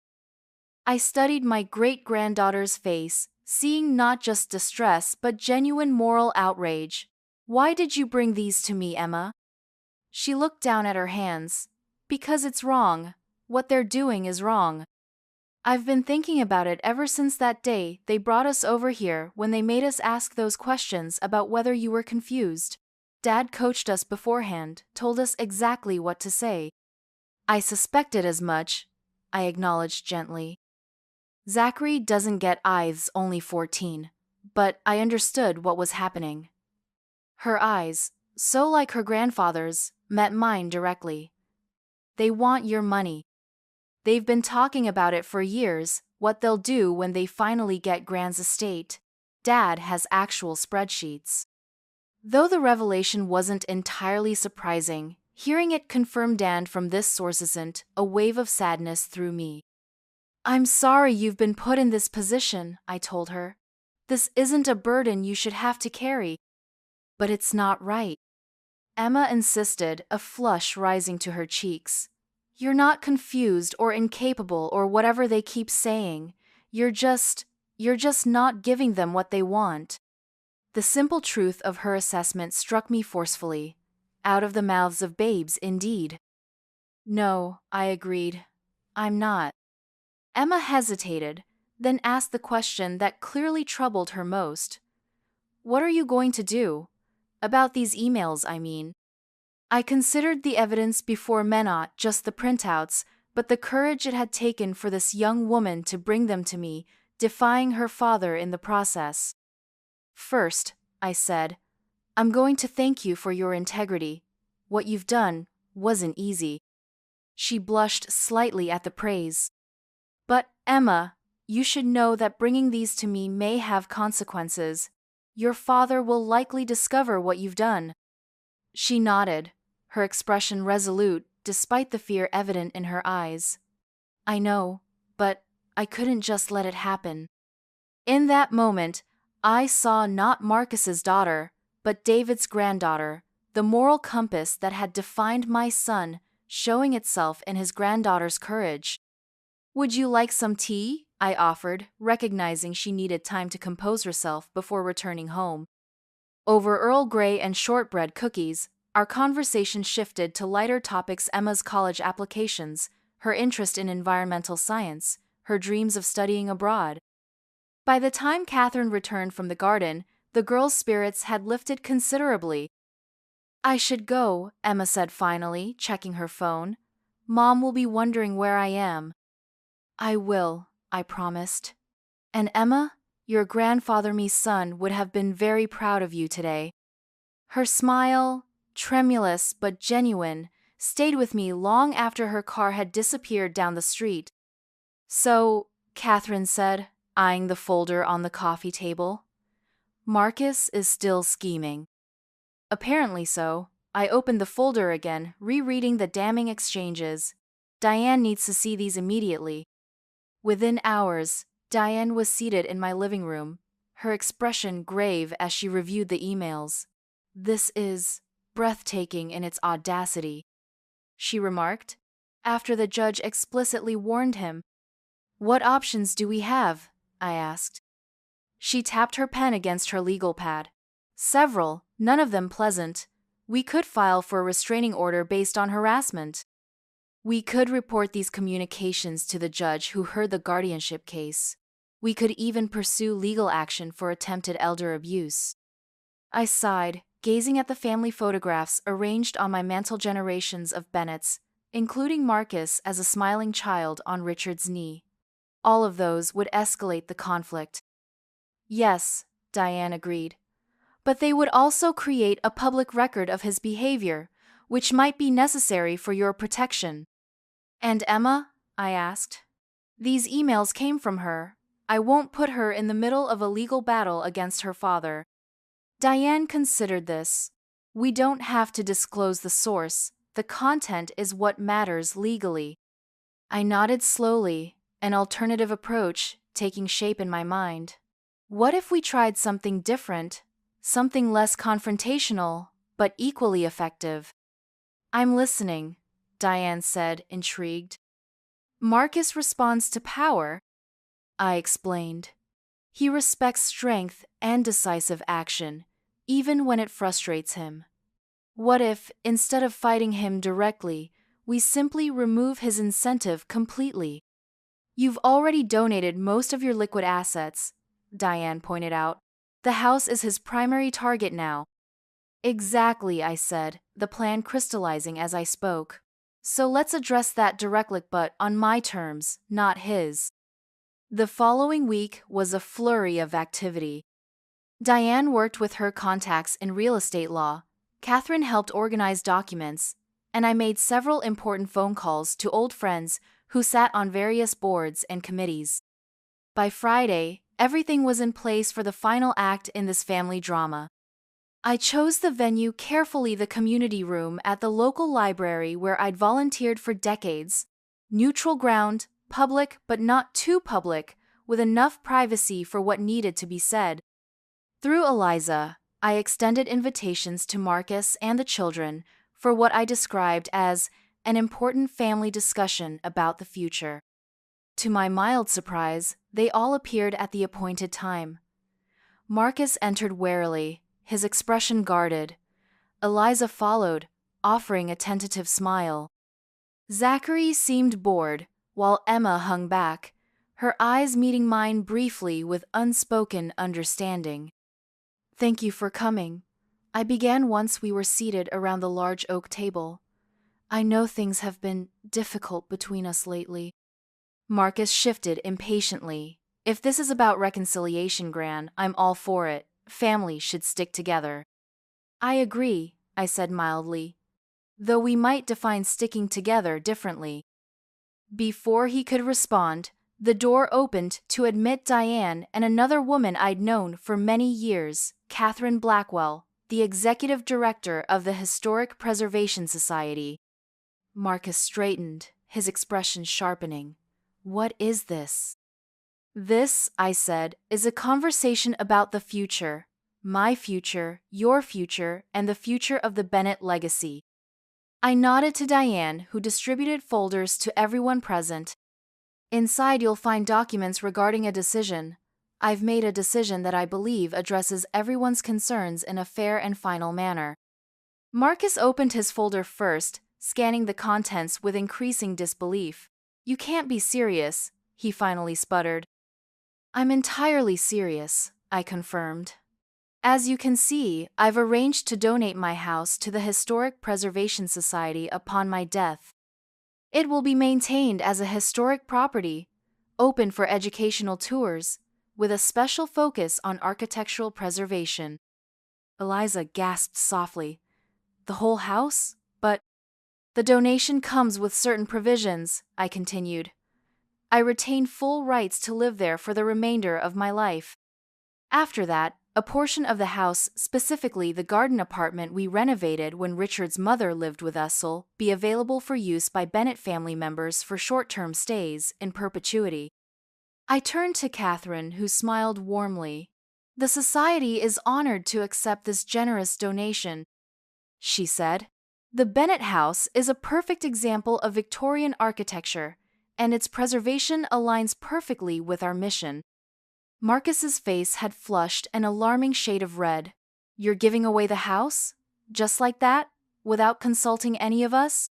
I studied my great-granddaughter's face, seeing not just distress but genuine moral outrage. Why did you bring these to me, Emma? She looked down at her hands. Because it's wrong. What they're doing is wrong. I've been thinking about it ever since that day they brought us over here when they made us ask those questions about whether you were confused. Dad coached us beforehand, told us exactly what to say. I suspected as much, I acknowledged gently. Zachary doesn't get Ives only 14, but I understood what was happening. Her eyes, so like her grandfather's, met mine directly. They want your money. They've been talking about it for years, what they'll do when they finally get Gran's estate. Dad has actual spreadsheets. Though the revelation wasn't entirely surprising, hearing it confirmed Dan from this source sent a wave of sadness through me. I'm sorry you've been put in this position, I told her. This isn't a burden you should have to carry. But it's not right. Emma insisted, a flush rising to her cheeks. You're not confused or incapable or whatever they keep saying. You're just not giving them what they want. The simple truth of her assessment struck me forcefully. Out of the mouths of babes, indeed. No, I agreed. I'm not. Emma hesitated, then asked the question that clearly troubled her most. What are you going to do? About these emails, I mean. I considered the evidence before me, not just the printouts, but the courage it had taken for this young woman to bring them to me, defying her father in the process. First, I said, I'm going to thank you for your integrity. What you've done wasn't easy. She blushed slightly at the praise. But, Emma, you should know that bringing these to me may have consequences. Your father will likely discover what you've done. She nodded, her expression resolute despite the fear evident in her eyes. I know, but I couldn't just let it happen. In that moment, I saw not Marcus's daughter, but David's granddaughter, the moral compass that had defined my son, showing itself in his granddaughter's courage. Would you like some tea? I offered, recognizing she needed time to compose herself before returning home. Over Earl Grey and shortbread cookies, our conversation shifted to lighter topics: Emma's college applications, her interest in environmental science, her dreams of studying abroad. By the time Catherine returned from the garden, the girls' spirits had lifted considerably. I should go, Emma said finally, checking her phone. Mom will be wondering where I am. I will, I promised. And Emma, your grandfather me's son would have been very proud of you today. Her smile, tremulous but genuine, stayed with me long after her car had disappeared down the street. So, Catherine said, eyeing the folder on the coffee table, Marcus is still scheming. Apparently so. I opened the folder again, rereading the damning exchanges. Diane needs to see these immediately. Within hours, Diane was seated in my living room, her expression grave as she reviewed the emails. This is breathtaking in its audacity, she remarked, after the judge explicitly warned him. What options do we have? I asked. She tapped her pen against her legal pad. Several, none of them pleasant. We could file for a restraining order based on harassment. We could report these communications to the judge who heard the guardianship case. We could even pursue legal action for attempted elder abuse. I sighed, gazing at the family photographs arranged on my mantle, generations of Bennets, including Marcus as a smiling child on Richard's knee. All of those would escalate the conflict. Yes, Diane agreed. But they would also create a public record of his behavior, which might be necessary for your protection. And Emma? I asked. These emails came from her. I won't put her in the middle of a legal battle against her father. Diane considered this. We don't have to disclose the source. The content is what matters legally. I nodded slowly, an alternative approach taking shape in my mind. What if we tried something different? Something less confrontational, but equally effective? I'm listening, Diane said, intrigued. Marcus responds to power, I explained. He respects strength and decisive action, even when it frustrates him. What if, instead of fighting him directly, we simply remove his incentive completely? You've already donated most of your liquid assets, Diane pointed out. The house is his primary target now. Exactly, I said, the plan crystallizing as I spoke. So let's address that directly, but on my terms, not his. The following week was a flurry of activity. Diane worked with her contacts in real estate law, Catherine helped organize documents, and I made several important phone calls to old friends who sat on various boards and committees. By Friday, everything was in place for the final act in this family drama. I chose the venue carefully, the community room at the local library where I'd volunteered for decades. Neutral ground, public but not too public, with enough privacy for what needed to be said. Through Eliza, I extended invitations to Marcus and the children for what I described as an important family discussion about the future. To my mild surprise, they all appeared at the appointed time. Marcus entered warily, his expression guarded. Eliza followed, offering a tentative smile. Zachary seemed bored, while Emma hung back, her eyes meeting mine briefly with unspoken understanding. Thank you for coming, I began once we were seated around the large oak table. I know things have been difficult between us lately. Marcus shifted impatiently. If this is about reconciliation, Gran, I'm all for it. Families should stick together. I agree, I said mildly, though we might define sticking together differently. Before he could respond, The door opened to admit Diane and another woman I'd known for many years, Catherine Blackwell, the executive director of the Historic Preservation Society. Marcus straightened, his expression sharpening. What is this? This, I said, is a conversation about the future. My future, your future, and the future of the Bennett legacy. I nodded to Diane, who distributed folders to everyone present. Inside you'll find documents regarding a decision. I've made a decision that I believe addresses everyone's concerns in a fair and final manner. Marcus opened his folder first, scanning the contents with increasing disbelief. You can't be serious, he finally sputtered. I'm entirely serious, I confirmed. As you can see, I've arranged to donate my house to the Historic Preservation Society upon my death. It will be maintained as a historic property, open for educational tours, with a special focus on architectural preservation. Eliza gasped softly. The whole house? But the donation comes with certain provisions, I continued. I retain full rights to live there for the remainder of my life. After that, a portion of the house, specifically the garden apartment we renovated when Richard's mother lived with us, will be available for use by Bennett family members for short-term stays in perpetuity. I turned to Catherine, who smiled warmly. The Society is honored to accept this generous donation, she said. The Bennett House is a perfect example of Victorian architecture, and its preservation aligns perfectly with our mission. Marcus's face had flushed an alarming shade of red. You're giving away the house? Just like that? Without consulting any of us?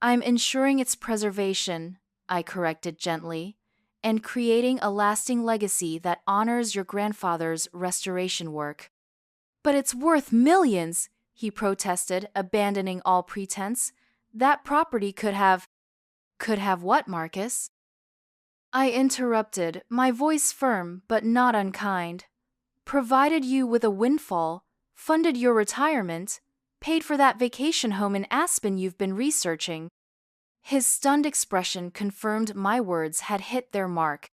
I'm ensuring its preservation, I corrected gently, and creating a lasting legacy that honors your grandfather's restoration work. But it's worth millions, he protested, abandoning all pretense. That property could have... Could have what, Marcus? I interrupted, my voice firm but not unkind. Provided you with a windfall, funded your retirement, paid for that vacation home in Aspen you've been researching. His stunned expression confirmed my words had hit their mark.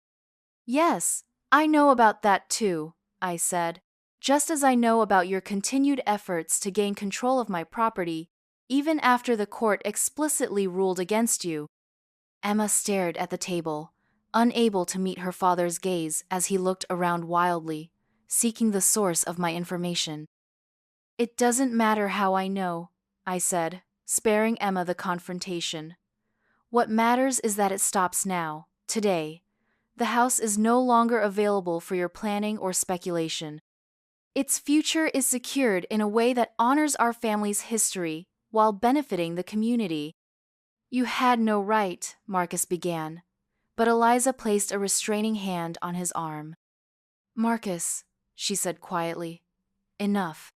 Yes, I know about that too, I said, just as I know about your continued efforts to gain control of my property, even after the court explicitly ruled against you. Emma stared at the table, unable to meet her father's gaze as he looked around wildly, seeking the source of my information. It doesn't matter how I know, I said, sparing Emma the confrontation. What matters is that it stops now, today. The house is no longer available for your planning or speculation. Its future is secured in a way that honors our family's history while benefiting the community. You had no right, Marcus began, but Eliza placed a restraining hand on his arm. Marcus, she said quietly, enough.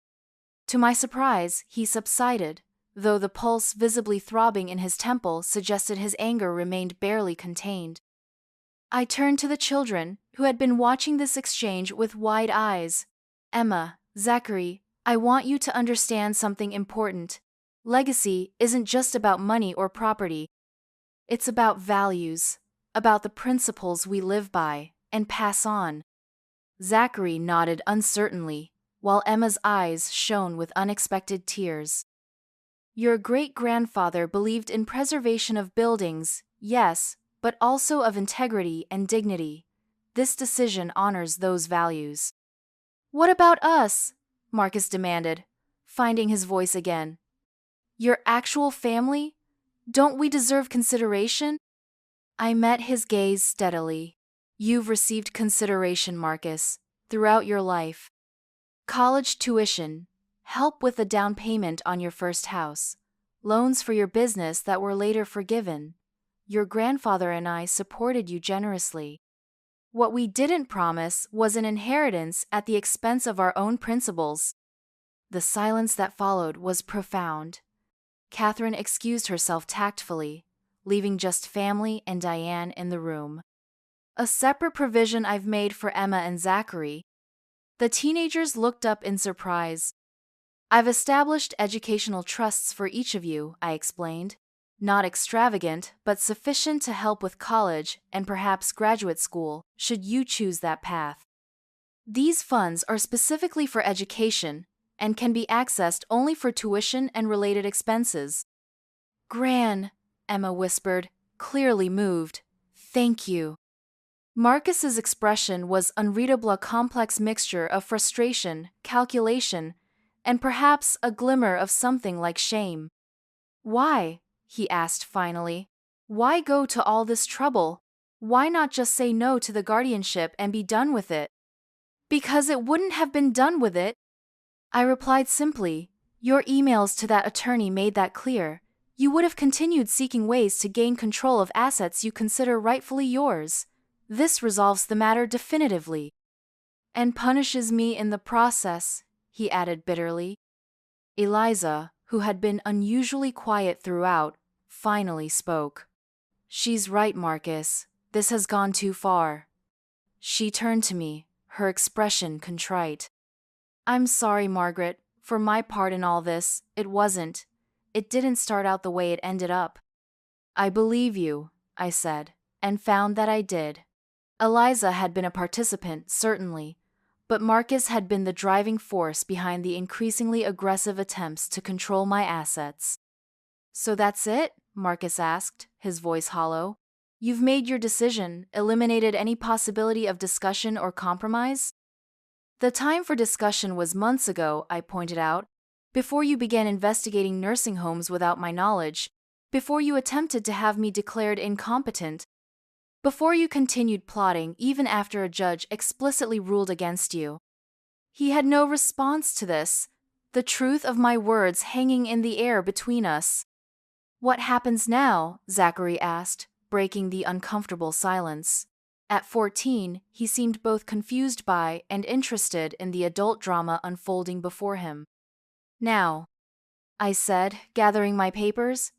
To my surprise, he subsided, though the pulse visibly throbbing in his temple suggested his anger remained barely contained. I turned to the children, who had been watching this exchange with wide eyes. Emma, Zachary, I want you to understand something important. Legacy isn't just about money or property. It's about values, about the principles we live by and pass on. Zachary nodded uncertainly, while Emma's eyes shone with unexpected tears. Your great-grandfather believed in preservation of buildings, yes, but also of integrity and dignity. This decision honors those values. What about us? Marcus demanded, finding his voice again. Your actual family? Don't we deserve consideration? I met his gaze steadily. You've received consideration, Marcus, throughout your life. College tuition, help with the down payment on your first house, loans for your business that were later forgiven. Your grandfather and I supported you generously. What we didn't promise was an inheritance at the expense of our own principles. The silence that followed was profound. Catherine excused herself tactfully, leaving just family and Diane in the room. A separate provision I've made for Emma and Zachary. The teenagers looked up in surprise. I've established educational trusts for each of you, I explained. not extravagant, but sufficient to help with college and perhaps graduate school, should you choose that path. These funds are specifically for education and can be accessed only for tuition and related expenses. Gran, Emma whispered, clearly moved. Thank you. Marcus's expression was unreadable, a complex mixture of frustration, calculation, and perhaps a glimmer of something like shame. Why? He asked finally. Why go to all this trouble? Why not just say no to the guardianship and be done with it? Because it wouldn't have been done with it. I replied simply. Your emails to that attorney made that clear. You would have continued seeking ways to gain control of assets you consider rightfully yours. This resolves the matter definitively. And punishes me in the process, he added bitterly. Eliza, who had been unusually quiet throughout, finally spoke. She's right, Marcus. This has gone too far. She turned to me, her expression contrite. I'm sorry, Margaret. For my part in all this, it wasn't. It didn't start out the way it ended up. I believe you, I said, and found that I did. Eliza had been a participant, certainly, but Marcus had been the driving force behind the increasingly aggressive attempts to control my assets. So that's it? Marcus asked, his voice hollow. You've made your decision, eliminated any possibility of discussion or compromise? The time for discussion was months ago, I pointed out, before you began investigating nursing homes without my knowledge, before you attempted to have me declared incompetent, before you continued plotting even after a judge explicitly ruled against you. He had no response to this, the truth of my words hanging in the air between us. What happens now? Zachary asked, breaking the uncomfortable silence. At 14, he seemed both confused by and interested in the adult drama unfolding before him. Now, I said, gathering my papers,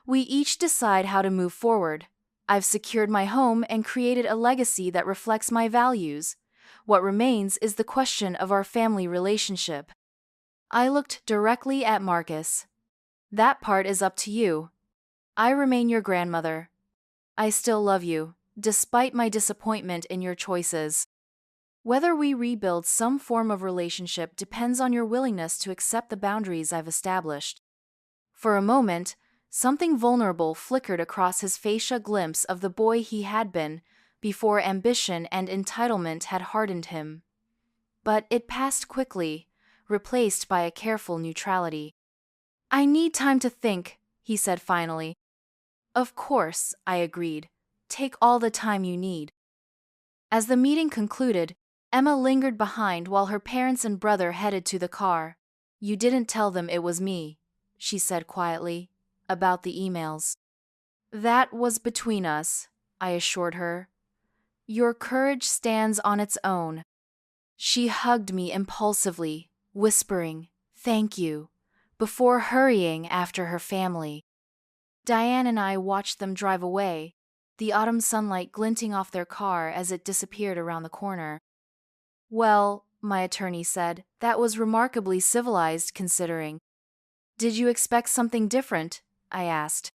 we each decide how to move forward. I've secured my home and created a legacy that reflects my values. What remains is the question of our family relationship. I looked directly at Marcus. That part is up to you. I remain your grandmother. I still love you, despite my disappointment in your choices. Whether we rebuild some form of relationship depends on your willingness to accept the boundaries I've established. For a moment, something vulnerable flickered across his face, a glimpse of the boy he had been, before ambition and entitlement had hardened him. But it passed quickly, replaced by a careful neutrality. I need time to think, he said finally. Of course, I agreed. Take all the time you need. As the meeting concluded, Emma lingered behind while her parents and brother headed to the car. You didn't tell them it was me, she said quietly, about the emails. That was between us, I assured her. Your courage stands on its own. She hugged me impulsively, whispering, "Thank you," before hurrying after her family. Diane and I watched them drive away, the autumn sunlight glinting off their car as it disappeared around the corner. Well, my attorney said, that was remarkably civilized considering. Did you expect something different? I asked.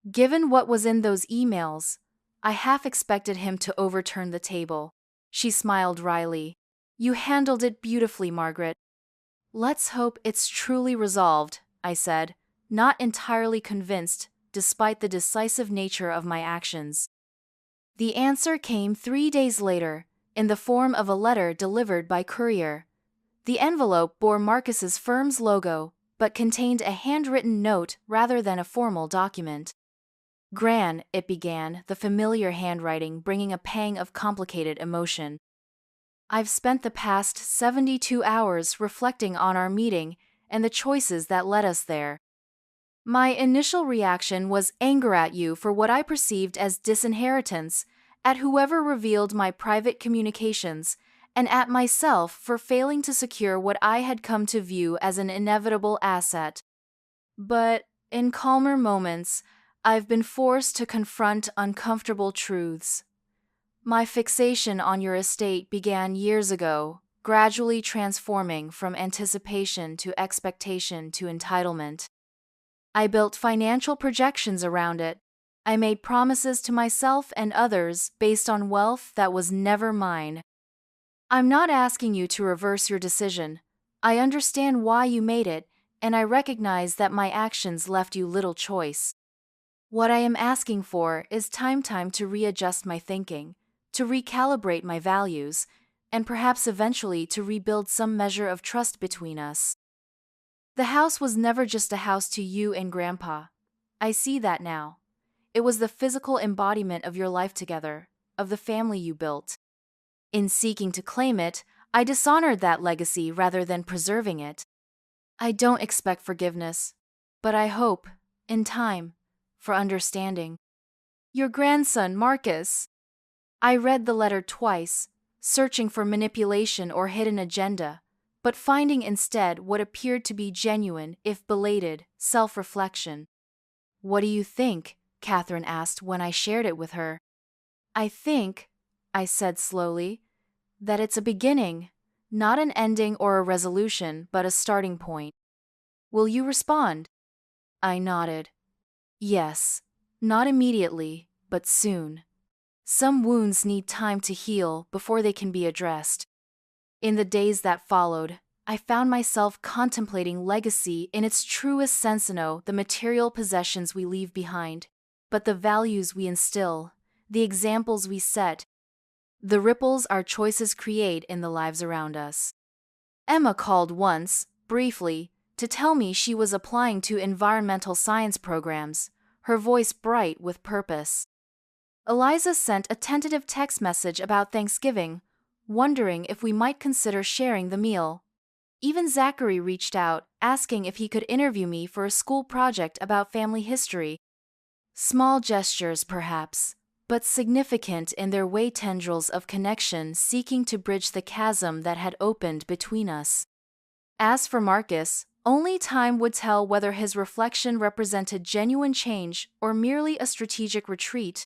Given what was in those emails, I half expected him to overturn the table. She smiled wryly. You handled it beautifully, Margaret. Let's hope it's truly resolved, I said, not entirely convinced, despite the decisive nature of my actions. The answer came 3 days later, in the form of a letter delivered by courier. The envelope bore Marcus's firm's logo, but contained a handwritten note rather than a formal document. Gran, it began, the familiar handwriting bringing a pang of complicated emotion. I've spent the past 72 hours reflecting on our meeting and the choices that led us there. My initial reaction was anger at you for what I perceived as disinheritance, at whoever revealed my private communications, and at myself for failing to secure what I had come to view as an inevitable asset. But, in calmer moments, I've been forced to confront uncomfortable truths. My fixation on your estate began years ago, gradually transforming from anticipation to expectation to entitlement. I built financial projections around it. I made promises to myself and others based on wealth that was never mine. I'm not asking you to reverse your decision. I understand why you made it, and I recognize that my actions left you little choice. What I am asking for is time to readjust my thinking, to recalibrate my values, and perhaps eventually to rebuild some measure of trust between us. The house was never just a house to you and Grandpa. I see that now. It was the physical embodiment of your life together, of the family you built. In seeking to claim it, I dishonored that legacy rather than preserving it. I don't expect forgiveness, but I hope, in time, for understanding. Your grandson, Marcus. I read the letter twice, searching for manipulation or hidden agenda, but finding instead what appeared to be genuine, if belated, self-reflection. What do you think? Catherine asked when I shared it with her. I think, I said slowly, that it's a beginning, not an ending or a resolution, but a starting point. Will you respond? I nodded. Yes, not immediately, but soon. Some wounds need time to heal before they can be addressed. In the days that followed, I found myself contemplating legacy in its truest sense, the material possessions we leave behind, but the values we instill, the examples we set, the ripples our choices create in the lives around us. Emma called once, briefly, to tell me she was applying to environmental science programs, her voice bright with purpose. Eliza sent a tentative text message about Thanksgiving, wondering if we might consider sharing the meal. Even Zachary reached out, asking if he could interview me for a school project about family history. Small gestures, perhaps, but significant in their way, tendrils of connection seeking to bridge the chasm that had opened between us. As for Marcus, only time would tell whether his reflection represented genuine change or merely a strategic retreat.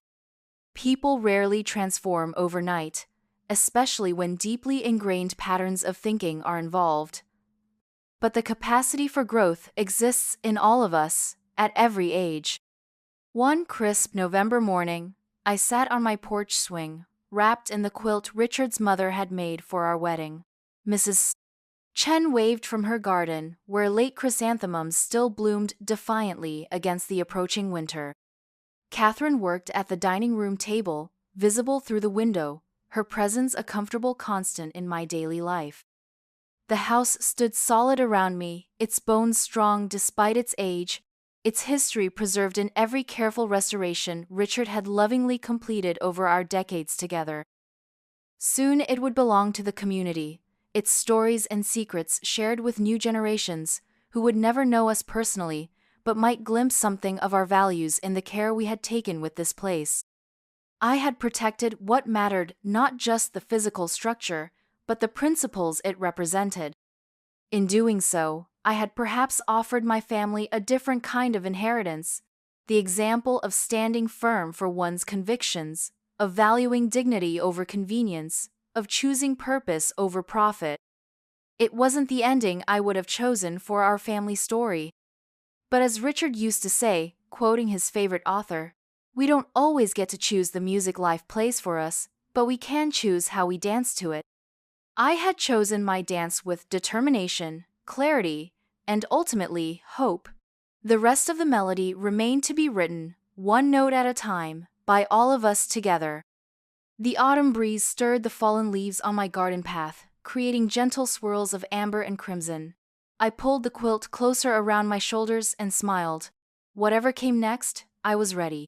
People rarely transform overnight, especially when deeply ingrained patterns of thinking are involved. But the capacity for growth exists in all of us, at every age. One crisp November morning, I sat on my porch swing, wrapped in the quilt Richard's mother had made for our wedding. Mrs. Chen waved from her garden, where late chrysanthemums still bloomed defiantly against the approaching winter. Catherine worked at the dining room table, visible through the window, her presence a comfortable constant in my daily life. The house stood solid around me, its bones strong despite its age, its history preserved in every careful restoration Richard had lovingly completed over our decades together. Soon it would belong to the community, its stories and secrets shared with new generations, who would never know us personally, but might glimpse something of our values in the care we had taken with this place. I had protected what mattered, not just the physical structure, but the principles it represented. In doing so, I had perhaps offered my family a different kind of inheritance, the example of standing firm for one's convictions, of valuing dignity over convenience, of choosing purpose over profit. It wasn't the ending I would have chosen for our family story. But as Richard used to say, quoting his favorite author, we don't always get to choose the music life plays for us, but we can choose how we dance to it. I had chosen my dance with determination, clarity, and ultimately, hope. The rest of the melody remained to be written, one note at a time, by all of us together. The autumn breeze stirred the fallen leaves on my garden path, creating gentle swirls of amber and crimson. I pulled the quilt closer around my shoulders and smiled. Whatever came next, I was ready.